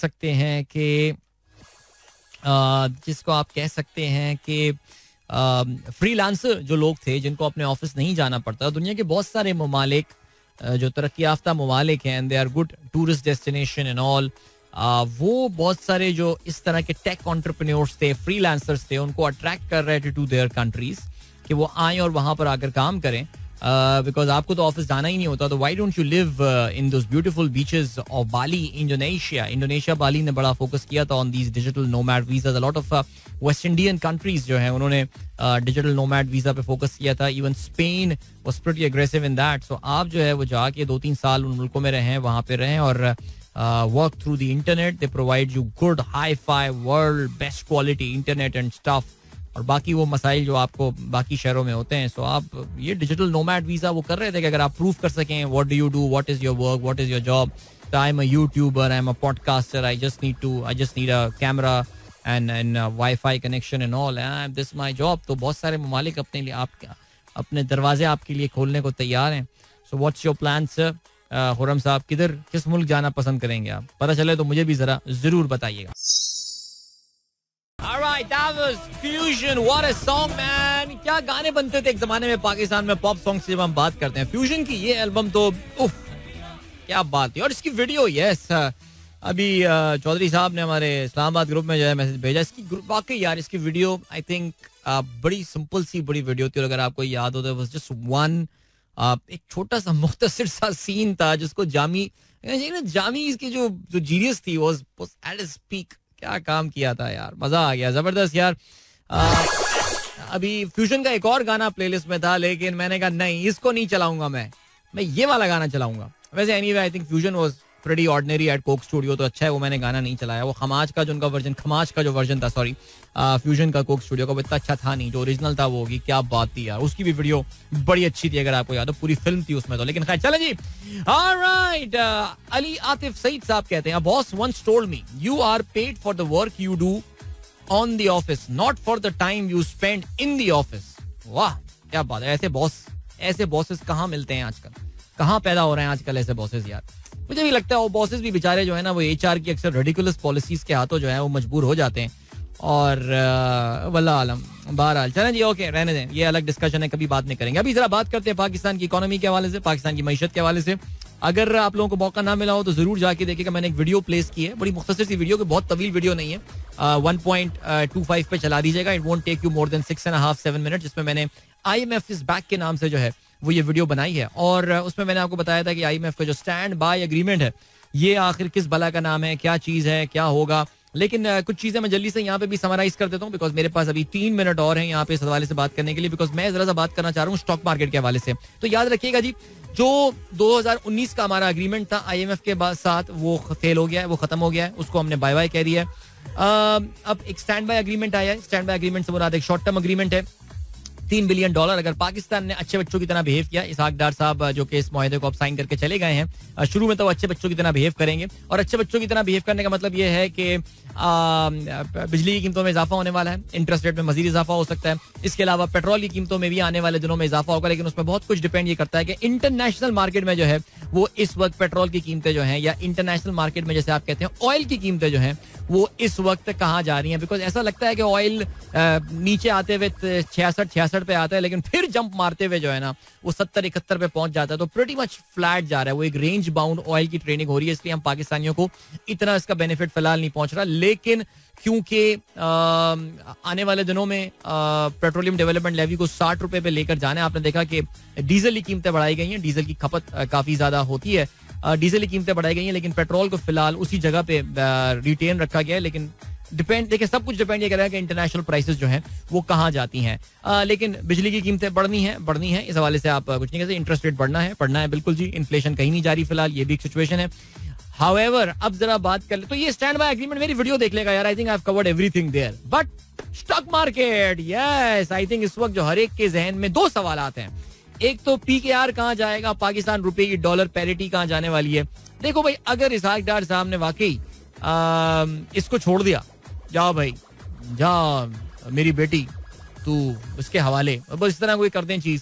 सकते हैं कि फ्रीलांसर जो लोग थे जिनको अपने ऑफिस नहीं जाना पड़ता. दुनिया के बहुत सारे ममालिक जो तरक्की याफ्ता ममालिक हैं, they are good tourist destination and all, वो बहुत सारे जो इस तरह के टेक एंटरप्रेन्योर्स थे, फ्रीलांसर्स थे, उनको अट्रैक्ट कर रहे थे टू देयर कंट्रीज कि वो आए और वहां पर आकर काम करें. बिकॉज आपको तो ऑफिस जाना ही नहीं होता, तो why don't you live in those beautiful beaches of Bali, Indonesia. Bali ने बड़ा फोकस किया था on these digital nomad visa. Lot of West Indian countries जो हैं उन्होंने डिजिटल नोमैड वीजा पे फोकस किया था. Even Spain was pretty aggressive in that. So आप जो है वो जाके 2-3 साल उन मुल्कों में रहें, वहां पे रहें और work through the internet. They provide you good hi fi world best quality internet and stuff, और बाकी वो मसाइल जो आपको बाकी शहरों में होते हैं. सो आप ये डिजिटल नोमैड वीजा वो कर रहे थे कि अगर आप प्रूव कर सकें what do you do, what is your work, what is your job. I am a YouTuber, I am a podcaster, I just need a camera and wifi connection and all, this my job. तो बहुत सारे ममालिक अपने लिए अपने दरवाजे आपके लिए खोलने को तैयार हैं. So what's your plan sir? Khurram साहब, किस मुल्क जाना पसंद करेंगे आप? पता चले तो मुझे भी जरा जरूर बताइएगा. Alright, that was Fusion. What a song, man. क्या गाने बनते थे एक जमाने में पाकिस्तान में पॉप सॉन्ग से जब हम बात करते हैं. फ्यूजन की ये एल्बम तो उफ, क्या बात है. और इसकी वीडियो, यस, अभी चौधरी साहब ने हमारे इस्लामाबाद ग्रुप में जो है मैसेज भेजा. इसकी वाकई यार इसकी वीडियो आई थिंक बड़ी सिंपल सी बड़ी वीडियो थी. और अगर आपको याद हो तो वाज जस्ट वन, एक छोटा सा मुख्तसर सा सीन था जिसको जामी इसकी जो जीनियस थी वाज एट हिज पीक. क्या काम किया था यार, मजा आ गया, जबरदस्त यार. अभी फ्यूजन का एक और गाना प्लेलिस्ट में था, लेकिन मैंने कहा नहीं, इसको नहीं चलाऊंगा, मैं ये वाला गाना चलाऊंगा. वैसे anyway I think Fuzon was pretty ordinary at Coke Studio, तो अच्छा है वो मैंने गाना नहीं चलाया. वो खमाज का जो वर्जन था, सॉरी, फ्यूजन का कोक स्टूडियो का, वो इतना अच्छा था नहीं. जो ओरिजिनल था वो होगी, क्या बात थी यार. उसकी भी वीडियो बड़ी अच्छी थी, अगर आपको याद हो, पूरी फिल्म थी उसमें तो. लेकिन खैर चलें जी. ऑलराइट, अली आतिफ सईद साहब कहते हैं, boss once told me you are paid for the work you do on the office, not for the time you spend in the office. वाह, क्या बात है. ऐसे बॉसेस कहाँ मिलते हैं आजकल, कहाँ पैदा हो रहे हैं आजकल ऐसे बॉसेस यार. मुझे भी लगता है वो बॉसेस भी बेचारे जो है ना, वो एचआर की अक्सर रेडिकुलस पॉलिसीज के हाथों जो है वो मजबूर हो जाते हैं. और वल्लाह आलम, बहरहाल चलें जी, ओके, रहने दें, ये अलग डिस्कशन है, कभी बात नहीं करेंगे. अभी जरा बात करते हैं पाकिस्तान की इकोनॉमी के हवाले से, पाकिस्तान की मईशत के हवाले से. अगर आप लोगों को मौका ना मिला हो तो जरूर जाके देखिएगा. मैंने एक वीडियो प्लेस की है, बड़ी मुख्तसर सी वीडियो, बहुत तवील वीडियो नहीं है. 1.25 पे चला दीजिएगा. It won't take you more than 6.5-7 minute, जिसमें मैंने IMF इज बैक के नाम से जो है वो ये वीडियो बनाई है. और उसमें मैंने आपको बताया था कि IMF का जो स्टैंड बाय एग्रीमेंट है ये आखिर किस भला का नाम है, क्या चीज है, क्या होगा. लेकिन कुछ चीजें मैं जल्दी से यहाँ पे भी समराइज कर देता हूँ, बिकॉज मेरे पास अभी 3 मिनट और हैं यहाँ पे इस हवाले से बात करने के लिए, बिकॉज मैं जरा सा बात करना चाह रहा हूँ स्टॉक मार्केट के हवाले से. तो याद रखिएगा जी, जो 2019 का हमारा एग्रीमेंट था IMF के साथ, वो फेल हो गया है, वो खत्म हो गया है, उसको हमने बाय बाय कह दिया है. अब एक स्टैंड बाय एग्रीमेंट आया है. स्टैंड बाय एग्रीमेंट से मुराद एक शॉर्ट टर्म एग्रीमेंट है, $3 बिलियन. अगर पाकिस्तान ने अच्छे बच्चों की तरह बिहेव किया, इसहाक डार साहब जो कि इस मुआहदे को अब साइन करके चले गए हैं, शुरू में तो वो अच्छे बच्चों की तरह बिहेव करेंगे. और अच्छे बच्चों की तरह बिहेव करने का मतलब ये है कि बिजली की कीमतों में इजाफा होने वाला है, इंटरेस्ट रेट में मजीद इजाफा हो सकता है. इसके अलावा पेट्रोल की कीमतों में भी आने वाले दिनों में इजाफा होगा, लेकिन उसमें बहुत कुछ डिपेंड ये करता है कि इंटरनेशनल मार्केट में जो है वो इस वक्त पेट्रोल की कीमतें जो हैं, या इंटरनेशनल मार्केट में जैसे आप कहते हैं ऑयल की कीमतें जो हैं, वो इस वक्त कहाँ जा रही हैं. बिकॉज ऐसा लगता है कि ऑयल नीचे आते हुए 66 पे आता है, लेकिन फिर जंप मारते हुए जो है ना वो 70-71 पे पहुंच जाता है. तो प्रीटी मच फ्लैट जा रहा है, वो एक रेंज बाउंड ऑयल की ट्रेडिंग हो रही है. इसलिए हम पाकिस्तानियों को इतना इसका बेनिफिट फिलहाल नहीं पहुंच रहा. लेकिन क्योंकि आने वाले दिनों में पेट्रोलियम डेवलपमेंट लेवी को 60 रुपए पे लेकर जाना है. आपने देखा कि डीजल की कीमतें बढ़ाई गई हैं, डीजल की खपत काफी ज्यादा होती है, डीजल की कीमतें बढ़ाई गई हैं, लेकिन पेट्रोल को फिलहाल उसी जगह पे रिटेन रखा गया है. लेकिन डिपेंड, देखिए सब कुछ डिपेंड ये कर रहा है कि इंटरनेशनल प्राइसेस जो हैं वो कहाँ जाती हैं. लेकिन बिजली की कीमतें बढ़नी है. इस हवाले से आप कुछ नहीं कह सकते. इंटरेस्ट रेट बढ़ना है बिल्कुल जी. इन्फ्लेशन कहीं नहीं जा रही फिलहाल, ये भी एक सिचुएशन है. हाउएवर अब जरा बात कर ले, तो ये स्टैंड बाय एग्रीमेंट मेरी वीडियो देख लेगा यार. I think I have covered everything there. But stock market, yes, I think इस वक्त जो हर एक के जहन में दो सवाल आते हैं. एक तो पीकेआर कहां जाएगा, पाकिस्तान रुपए की डॉलर पैरिटी कहां जाने वाली है. देखो भाई, अगर इसहाक डार साहब ने वाकई इसको छोड़ दिया, जाओ भाई जा मेरी बेटी तू उसके हवाले, बस इस तरह कोई कर दें चीज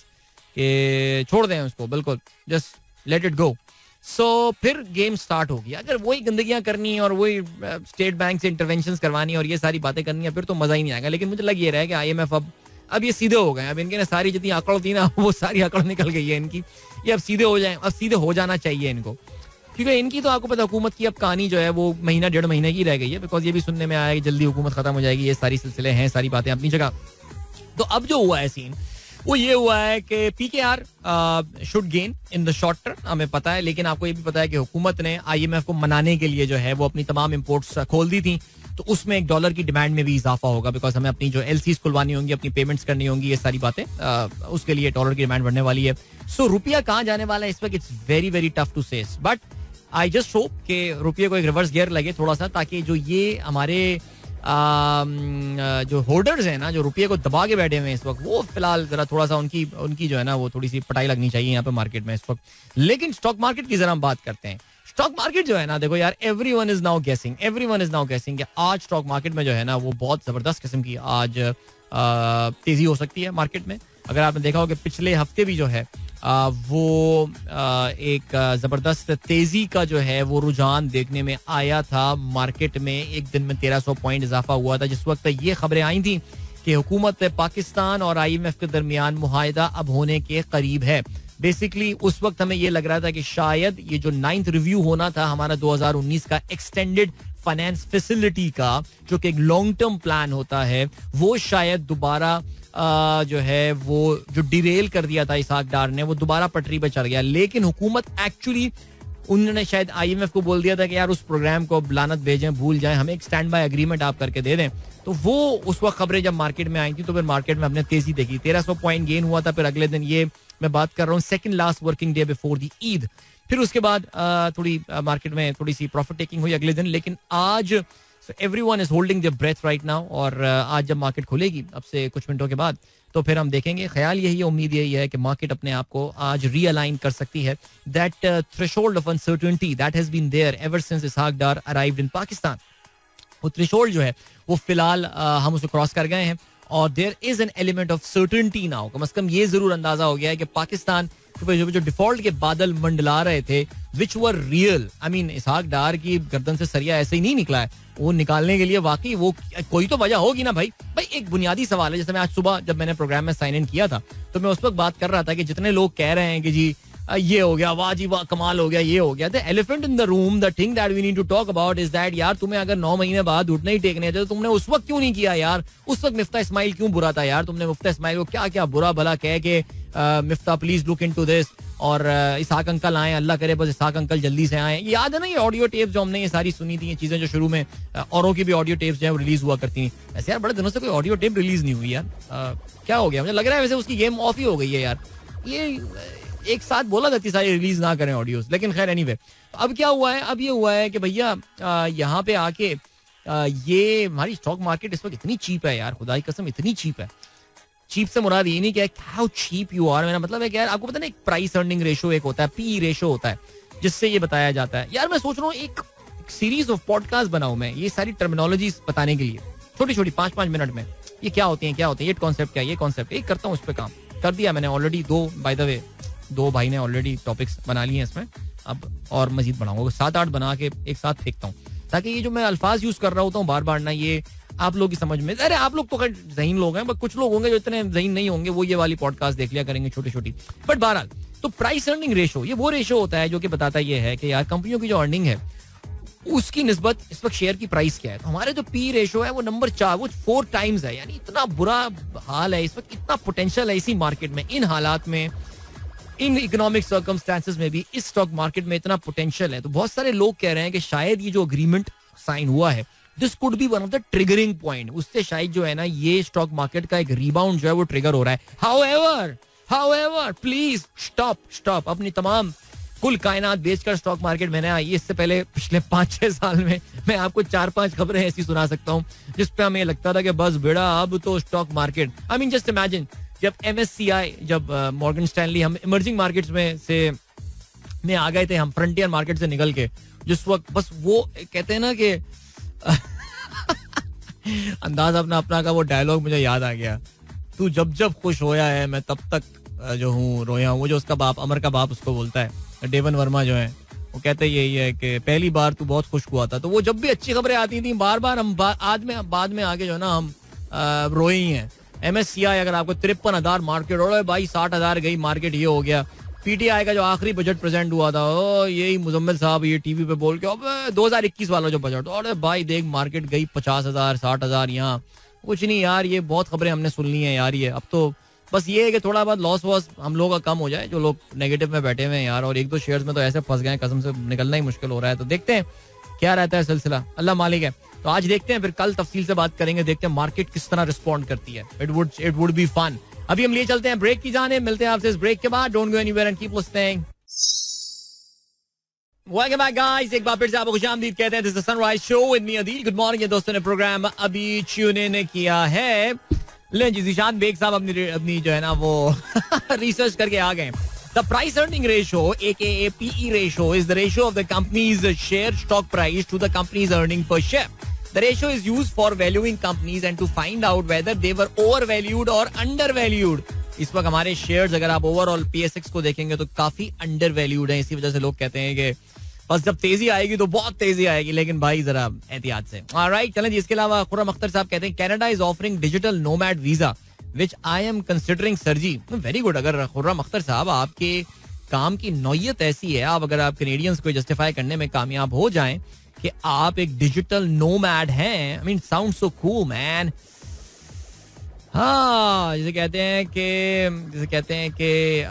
कि छोड़ दें उसको, बिल्कुल जस्ट लेट इट गो. सो फिर गेम स्टार्ट होगी. अगर वही गंदगियां करनी है और वही स्टेट बैंक से इंटरवेंशन करवानी है और ये सारी बातें करनी है, फिर तो मजा ही नहीं आएगा. लेकिन मुझे लग ये रहा है कि IMF अब ये सीधे हो गए. अब इनके ना सारी जितनी अकड़ थी ना, वो सारी अकड़ निकल गई है इनकी. ये अब सीधे हो जाए, अब सीधे हो जाना चाहिए इनको, क्योंकि इनकी तो आपको पता हुकूमत की अब कहानी जो है वो महीना 1.5 महीने की रह गई है. बिकॉज ये भी सुनने में आया कि जल्दी हुकूमत खत्म हो जाएगी. ये सारी सिलसिले हैं, सारी बातें अपनी जगह. तो अब जो हुआ है सीन वो ये हुआ है कि PKR should gain in the short term, हमें पता है. लेकिन आपको ये भी पता है कि हुकूमत ने IMF को मनाने के लिए जो है वो अपनी तमाम इम्पोर्ट्स खोल दी थी. तो उसमें $1 की डिमांड में भी इजाफा होगा. बिकॉज हमें अपनी जो LCs खुलवानी होंगी, अपनी पेमेंट्स करनी होंगी, ये सारी बातें, उसके लिए $1 की डिमांड बढ़ने वाली है. सो रुपया कहाँ जाने वाला है इस वक्त, it's very very tough to say. But I just hope कि रुपये को एक रिवर्स गियर लगे थोड़ा सा, ताकि जो ये हमारे जो होल्डर्स हैं ना, जो रुपये को दबा के बैठे हुए हैं इस वक्त, वो फिलहाल जरा थोड़ा सा उनकी जो है ना वो थोड़ी सी पटाई लगनी चाहिए यहाँ पे मार्केट में इस वक्त. लेकिन स्टॉक मार्केट की जरा हम बात करते हैं. स्टॉक मार्केट जो है ना, देखो यार, एवरीवन इज नाउ गेसिंग कि आज स्टॉक मार्केट में जो है ना वो बहुत जबरदस्त किस्म की आज तेजी हो सकती है मार्केट में. अगर आपने देखा हो कि पिछले हफ्ते भी जो है वो एक जबरदस्त तेजी का जो है वो रुझान देखने में आया था मार्केट में. एक दिन में 1300 पॉइंट इजाफा हुआ था. जिस वक्त ये खबरें आई थी कि हुकूमत पाकिस्तान और IMF के दरमियान मुआहिदा अब होने के करीब है. बेसिकली उस वक्त हमें ये लग रहा था कि शायद ये जो 9th रिव्यू होना था हमारा 2019 का एक्सटेंडेड फाइनेंस फैसिलिटी का, जो कि एक लॉन्ग टर्म प्लान होता है, वो शायद दोबारा जो है वो जो डिरेल कर दिया था इसहाक डार ने, वो दोबारा पटरी पे चढ़ गया. लेकिन हुकूमत एक्चुअली, उन्होंने शायद IMF को बोल दिया था कि यार उस प्रोग्राम को लानत भेजें, भूल जाएं, हमें एक स्टैंड बाय एग्रीमेंट आप करके दे दें. तो वो उस वक्त खबरें जब मार्केट में आई थी तो फिर मार्केट में हमने तेजी देखी. 1300 पॉइंट गेन हुआ था. फिर अगले दिन, ये मैं बात कर रहा हूँ second last working day before the Eid, फिर उसके बाद थोड़ी मार्केट में थोड़ी सी प्रॉफिट टेकिंग हुई अगले दिन. लेकिन आज everyone is holding their breath right now. और आज जब मार्केट खुलेगी अब से कुछ मिनटों के बाद, तो फिर हम देखेंगे. ख्याल यही है, उम्मीद यही है कि मार्केट अपने आप को आज रीअलाइन कर सकती है. That threshold of uncertainty that has been there ever since Ishaq Dar arrived in Pakistan, वो थ्रेशोल्ड जो है वो फिलहाल हम उसे क्रॉस कर गए हैं. और there is an element of certainty now. कम से कम ये जरूर अंदाजा हो गया है कि पाकिस्तान जो डिफॉल्ट के बादल मंडला रहे थे, विच वर रियल, आई मीन इसहाक डार की गर्दन से सरिया ऐसे ही नहीं निकला है. वो निकालने के लिए वाकई वो कोई तो वजह होगी ना भाई. एक बुनियादी सवाल है. जैसे मैं आज सुबह जब मैंने प्रोग्राम में साइन इन किया था, तो मैं उस वक्त बात कर रहा था कि जितने लोग कह रहे हैं कि जी ये हो गया, वाह जी वाह, कमाल हो गया, ये हो गया, the elephant in the room, the thing that we need to talk about is that यार, तुम्हें अगर 9 महीने बाद उठने ही टेकने थे तो तुमने उस वक्त क्यों नहीं किया यार. उस वक्त मिफ्ता इस्माइल क्यों बुरा था यार. तुमने मिफ्ता इस्माइल को क्या क्या बुरा भला कह के Miftah please look into this, और इसहाक अंकल आए, अल्लाह करे बस इसहाक अंकल जल्दी से आए. याद है ना ये ऑडियो टेप्स जो हमने ये सारी सुनी थी, ये चीजें जो शुरू में औरों की भी ऑडियो टेप्स जो है रिलीज हुआ करती थी. ऐसे यार बड़े दिनों से कोई ऑडियो टेप रिलीज नहीं हुई यार. क्या हो गया, मुझे लग रहा है वैसे उसकी गेम ऑफ ही हो गई है यार. ये एक साथ बोला जाती सारी रिलीज ना करें ऑडियोस. लेकिन खैर एनीवे, अब क्या हुआ है, अब ये हुआ है कि भैया यहाँ पे आके ये हमारी स्टॉक मार्केट इस वक्त इतनी चीप है यार, खुदा की कसम इतनी चीप है. चीप से मुराद ये नहीं कि हाउ चीप यू आर, मेरा मतलब है कि यार आपको पता है ना, एक प्राइस अर्निंग रेशो एक होता है, PE रेशो होता है, जिससे ये बताया जाता है. यार मैं सोच रहा हूँ एक सीरीज ऑफ पॉडकास्ट बनाऊं मैं ये सारी टर्मिनोलॉजी बताने के लिए, छोटी छोटी 5-5 मिनट में, ये क्या होती है, ये कॉन्सेप्ट क्या है, ये कॉन्सेप्ट एक करता हूँ, उस पर काम कर दिया मैंने ऑलरेडी. बाय द वे 2 भाई ने ऑलरेडी टॉपिक्स बना लिए हैं इसमें, अब और मजीद बनाऊंगा, 7-8 बना के एक साथ फेंकता हूँ, ताकि ये जो मैं अल्फाज यूज कर रहा होता हूँ बार बार ना, ये आप लोग की समझ में. अरे आप लोग तो खैर ज़हीन लोग हैं, बट कुछ लोग होंगे जो इतने ज़हीन नहीं होंगे, वो ये वाली पॉडकास्ट देख लिया करेंगे छोटी छोटी. बट बहरहाल, तो प्राइस अर्निंग रेशो ये वो रेशो होता है जो कि बताता ये है कि यार कंपनियों की जो अर्निंग है उसकी निस्बत इस वक्त शेयर की प्राइस क्या है. तो हमारे जो पी रेशो है वो नंबर 4, वो 4 टाइम्स है. यानी इतना बुरा हाल है इस वक्त, इतना पोटेंशियल है इसी मार्केट में, इन हालात में, इन इकोनॉमिक सर्कमस्टेंसेस में भी इस स्टॉक मार्केट में इतना पोटेंशियल है. तो बहुत सारे लोग कह रहे हैं कि शायद ये जो अग्रीमेंट साइन हुआ है, this could be one of the triggering point. उससे शायद जो है ना ये स्टॉक मार्केट का एक रीबाउंड जो है वो ट्रिगर हो रहा है. हाउएवर प्लीज स्टॉप अपनी तमाम कुल कायनात बेचकर स्टॉक मार्केट मैंने आई, इससे पहले पिछले 5-6 साल में मैं आपको 4-5 खबरें ऐसी सुना सकता हूँ जिसपे हमें लगता था कि बस बेड़ा अब तो stock market, I mean just imagine जब MSCI, जब मॉर्गन स्टैनली, हम इमर्जिंग मार्केट्स में आ गए थे, हम फ्रंटियर मार्केट से निकल के, जिस वक्त बस वो कहते हैं ना कि अंदाज अपना अपना का वो डायलॉग मुझे याद आ गया, तू जब जब खुश होया है मैं तब तक जो हूँ रोया हूँ, वो जो उसका बाप, अमर का बाप उसको बोलता है, डेवन वर्मा जो है, वो कहते यही है कि पहली बार तू बहुत खुश हुआ था। तो वो जब भी अच्छी खबरें आती थी बार बार हम बाद में आगे जो है ना हम रोए ही हैं। MSCI अगर आपको 53,000 मार्केट, और भाई 60,000 गई मार्केट, ये हो गया। PTI का जो आखिरी बजट प्रेजेंट हुआ था, यही मुजम्मिल साहब ये टीवी पे बोल के, अब 2021 वाला जो बजट, और भाई देख मार्केट गई 50,000 60,000, यहाँ कुछ नहीं यार, ये बहुत खबरें हमने सुन ली हैं यार। ये अब तो बस ये है कि थोड़ा बहुत लॉस वॉस हम लोगों का कम हो जाए, जो लोग नेगेटिव में बैठे हुए हैं यार, और 1-2 शेयर्स में तो ऐसे फंस गए कसम से निकलना ही मुश्किल हो रहा है। तो देखते हैं क्या रहता है सिलसिला, अल्लाह मालिक है। तो आज देखते हैं, फिर कल तफसील से बात करेंगे, देखते हैं मार्केट किस तरह रिस्पॉन्ड करती है। It would be fun. अभी हम लिए चलते हैं ब्रेक की जाने, मिलते हैं आपसे इस ब्रेक के बाद। Don't go anywhere and keep listening. Welcome back guys, एक बार फिर से आपको खुशामदीद कहते हैं। This is sunrise show with me Adeel. Good morning. ये दोस्तों ने प्रोग्राम अभी ट्यून इन किया है। ले जी, ज़ीशान बेग साहब अपनी जो है ना वो रिसर्च करके आ गए। The price earning ratio, aka PE ratio, is the ratio of the company's share stock price to the company's earning per share. The ratio is used for valuing companies and to find out whether they were overvalued or undervalued. इस वक्त हमारे shares अगर आप overall PSX को देखेंगे तो काफी undervalued हैं। इसी वजह से लोग कहते हैं कि बस जब तेजी आएगी तो बहुत तेजी आएगी, लेकिन भाई जरा एहतियात से। ऑलराइट, चलें जी। इसके अलावा खुर्रम अख्तर साहब कहते हैं Canada is offering digital nomad visa which I am considering sir ji. Very good. अगर खुर्रम अख्तर साहब आपके काम की नौयत ऐसी है, आप अगर आप कैनेडियंस को जस्टिफाई करने में कामयाब हो जाएं कि आप एक डिजिटल नोमैड हैं, I mean sound so cool man. हाँ, जैसे कहते हैं कि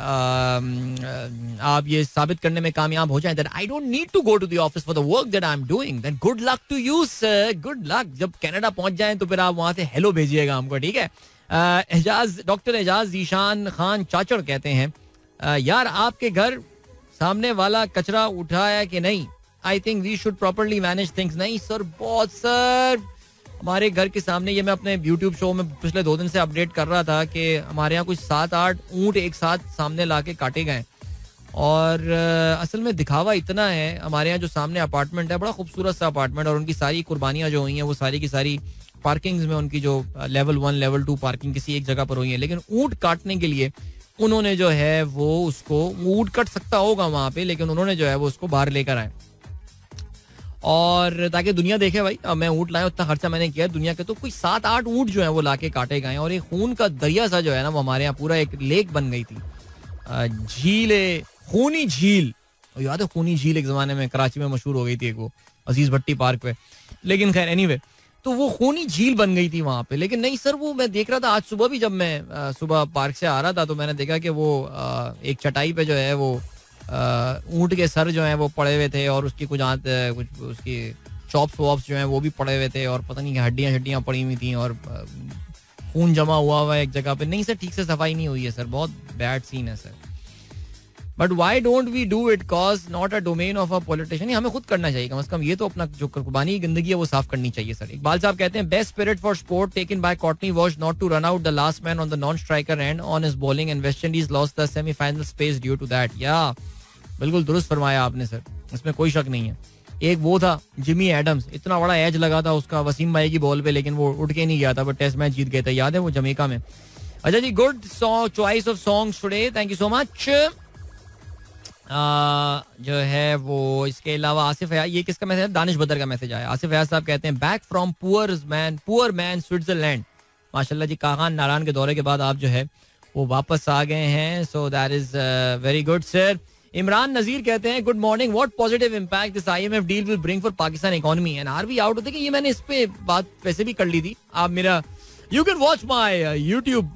आप ये साबित करने में कामयाब हो जाएं that I don't need to go to the office for the work that I am doing, then good luck to you sir, good luck. जब कनाडा पहुंच जाएं तो फिर आप वहां से हेलो भेजिएगा हमको, ठीक है। डॉक्टर एजाज जीशान खान चाचड़ कहते हैं यार आपके घर सामने वाला कचरा उठाया कि नहीं, I think we should properly manage things. नहीं सर, बहुत सर, हमारे घर के सामने, ये मैं अपने YouTube शो में पिछले 2 दिन से अपडेट कर रहा था कि हमारे यहाँ कुछ 7-8 ऊंट एक साथ सामने लाके काटे गए। और असल में दिखावा इतना है, हमारे यहाँ जो सामने अपार्टमेंट है, बड़ा खूबसूरत सा अपार्टमेंट, और उनकी सारी कुर्बानियाँ जो हुई हैं वो सारी की सारी पार्किंग्स में, उनकी जो लेवल 1 लेवल 2 पार्किंग किसी एक जगह पर हुई है, लेकिन ऊंट काटने के लिए उन्होंने जो है वो उसको, ऊंट कट सकता होगा वहाँ पे, लेकिन उन्होंने जो है वो उसको बाहर लेकर आए, और ताकि दुनिया देखे भाई अब मैं ऊँट लाया, उतना खर्चा मैंने किया दुनिया के, तो कोई 7-8 ऊँट जो है वो लाके काटे गए। और एक खून का दरिया सा जो है ना वो हमारे यहाँ पूरा एक लेक बन गई थी, झील, खूनी झील। याद है खूनी झील एक जमाने में कराची में मशहूर हो गई थी, एक वो अजीज भट्टी पार्क पे। लेकिन खैर एनीवे, तो वो खूनी झील बन गई थी वहां पे। लेकिन नहीं सर, वो मैं देख रहा था आज सुबह भी, जब मैं सुबह पार्क से आ रहा था तो मैंने देखा कि वो एक चटाई पे जो है वो ऊंट के सर जो है वो पड़े हुए थे, और उसकी कुछ उसकी चॉप्स वॉप्स जो है वो भी पड़े हुए थे, और पता नहीं हड्डियां पड़ी हुई थी, और खून जमा हुआ है एक जगह पे। नहीं सर, ठीक से सफाई नहीं हुई है सर, बहुत बैड सीन है sir. But why don't we do it, cause not a domain of a politician. हमें खुद करना चाहिए कम से कम, ये तो अपना जो कुर्बानी की गंदगी है वो साफ करनी चाहिए सर। इकबाल साहब कहते हैं best spirit for sport taken by Courtney was not to run out the last man on the non striker end on his bowling, and West Indies lost the semifinal space due to that. या बिल्कुल दुरुस्त फरमाया आपने sir, इसमें कोई शक नहीं है। एक वो था जिमी एडम्स, इतना बड़ा एज लगा था उसका वसीम भाई की बॉल पे, लेकिन वो उठ के नहीं गया था, बट टेस्ट मैच जीत गए थे, याद है वो जमैका में। अच्छा जी, good choice of songs today, thank you so much. जो है वो, इसके अलावा आसिफ है, ये किसका मैसेज है, दानिश बदर का मैसेज आया। आसिफ है साहब कहते हैं back from poor man Switzerland. माशाल्लाह जी, कागान नारायण के दौरे के बाद आप जो है वो वापस आ गए हैं, so that is very good sir. Imran Nazir कहते हैं good morning, what positive impact this IMF deal will bring for Pakistan economy and are we out. होते कि ये मैंने इस पे बात वैसे भी कर ली थी, आप मेरा you can watch my YouTube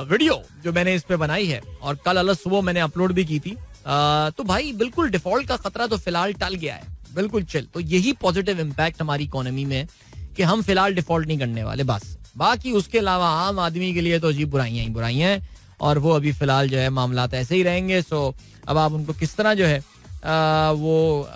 video जो मैंने इस पे बनाई है, और कल अलग सुबह मैंने अपलोड भी की थी। तो भाई बिल्कुल डिफॉल्ट का खतरा तो फिलहाल टल गया है, बिल्कुल चिल। तो यही पॉजिटिव इंपैक्ट हमारी इकोनॉमी में कि हम फिलहाल डिफॉल्ट नहीं करने वाले बस। बाकी उसके अलावा आम आदमी के लिए तो अजीब बुराइयां ही हैं, और वो अभी फिलहाल जो है मामला ऐसे ही रहेंगे। सो अब आप उनको किस तरह जो है वो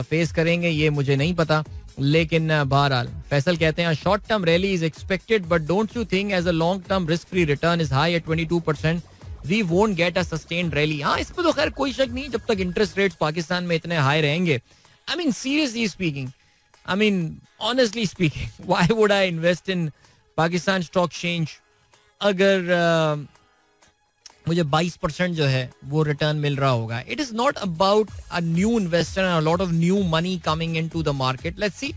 फेस करेंगे ये मुझे नहीं पता, लेकिन बहरहाल फैसल कहते हैं short term rally is expected but don't you think as a long term risk free return is high at 22%, we won't get a sustained rally. हाँ, इस पर तो खैर कोई शक नहीं, जब तक इंटरेस्ट रेट्स पाकिस्तान में इतने हाई रहेंगे. आई mean seriously speaking, I mean, honestly speaking, why would I invest in Pakistan Stock Exchange अगर मुझे 22% जो है वो रिटर्न मिल रहा होगा. It is not about a new investor and a lot of new money coming into the market. Let's see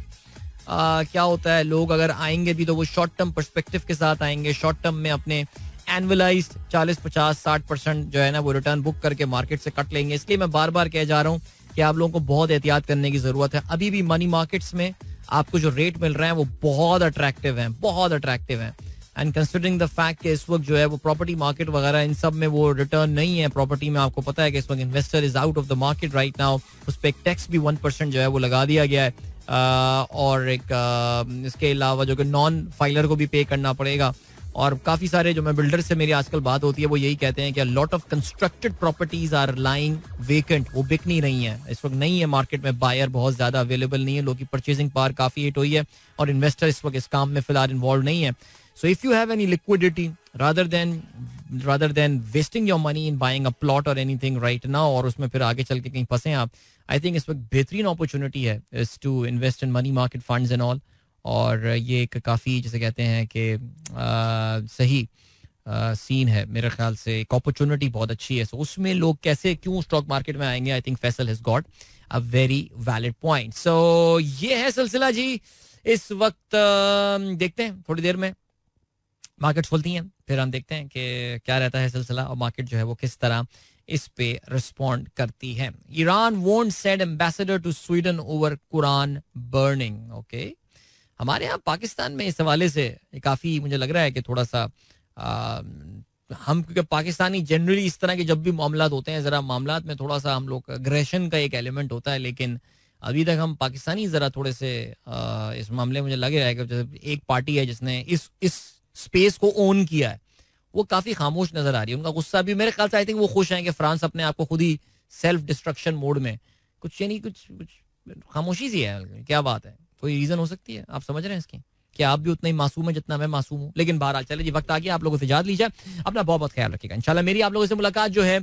क्या होता है. लोग अगर आएंगे भी तो वो शॉर्ट टर्म पर्सपेक्टिव के साथ आएंगे, शॉर्ट टर्म में अपने एनुअलाइज्ड 40, 50, 60% जो है ना वो रिटर्न बुक करके मार्केट से कट लेंगे. इसलिए मैं बार बार कह जा रहा हूँ कि आप लोगों को बहुत एहतियात करने की जरूरत है. अभी भी मनी मार्केट्स में आपको जो रेट मिल रहे हैं वो बहुत अट्रैक्टिव हैं, बहुत अट्रैक्टिव हैं. एंड कंसिडरिंग द फैक्ट कि इस वक्त जो है वो प्रॉपर्टी मार्केट वगैरह इन सब में वो रिटर्न नहीं है. प्रॉपर्टी में आपको पता है कि इस वक्त investor is out of the market right now. उस पर एक टैक्स भी 1% जो है वो लगा दिया गया है. और एक इसके अलावा जो कि नॉन फाइलर को भी पे करना पड़ेगा. और काफी सारे जो मैं बिल्डर से मेरी आजकल बात होती है वो यही कहते हैं कि lot of constructed properties are lying vacant, वो बिक नहीं रही हैं इस वक्त. नहीं है मार्केट में, बायर बहुत ज्यादा अवेलेबल नहीं है, लोगों की परचेजिंग पावर काफी हिट हुई है और इन्वेस्टर इस वक्त इस काम में फिलहाल इन्वॉल्व नहीं है. So if you have any liquidity rather than wasting your money in buying a plot or anything right now और उसमें फिर आगे चल के कहीं फंसे आप, आई थिंक इस वक्त बेहतरीन अपॉर्चुनिटी है is to invest in money market funds and all. और ये एक काफ़ी जिसे कहते हैं कि सही सीन है मेरे ख्याल से. एक अपॉर्चुनिटी बहुत अच्छी है. सो उसमें लोग कैसे क्यों स्टॉक मार्केट में आएंगे, I think Faisal has got a very valid point. So ये है सिलसिला जी. इस वक्त देखते हैं थोड़ी देर में मार्केट खुलती हैं, फिर हम देखते हैं कि क्या रहता है सिलसिला और मार्केट जो है वो किस तरह इस पे रिस्पॉन्ड करती है. Iran won't send ambassador to Sweden over Quran burning. Okay, हमारे यहाँ पाकिस्तान में इस हवाले से काफ़ी मुझे लग रहा है कि थोड़ा सा हम, क्योंकि पाकिस्तानी जनरली इस तरह के जब भी मामलात होते हैं ज़रा मामलात में थोड़ा सा हम लोग अग्रेशन का एक एलिमेंट होता है. लेकिन अभी तक हम पाकिस्तानी ज़रा थोड़े से इस मामले में मुझे लग रहा है कि एक पार्टी है जिसने इस स्पेस को ओन किया है, वो काफ़ी खामोश नज़र आ रही है. उनका गुस्सा भी मेरे ख्याल से, आई थिंक वो खुश हैं कि फ्रांस अपने आप को खुद ही सेल्फ डिस्ट्रक्शन मोड में कुछ यानी कुछ खामोशी सी है. क्या बात है, कोई रीजन हो सकती है, आप समझ रहे हैं इसकी कि आप भी उतना ही मासूम है जितना मैं मासूम हूँ. लेकिन बहरहाल चले जी, वक्त आ गया, आप लोगों से इजाज़त लीजिए. अपना बहुत बहुत ख्याल रखिएगा. इंशाल्लाह मेरी आप लोगों से मुलाकात जो है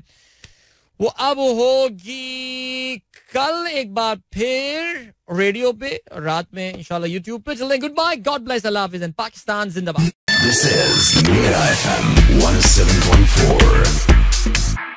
वो अब होगी कल एक बार फिर रेडियो पे रात में, इंशाल्लाह यूट्यूब पे. चलते हैं, गुड बाय, गॉड ब्लेस, अल्लाह हाफिज़ एंड पाकिस्तान जिंदाबाद.
This is Mira FM 107.4.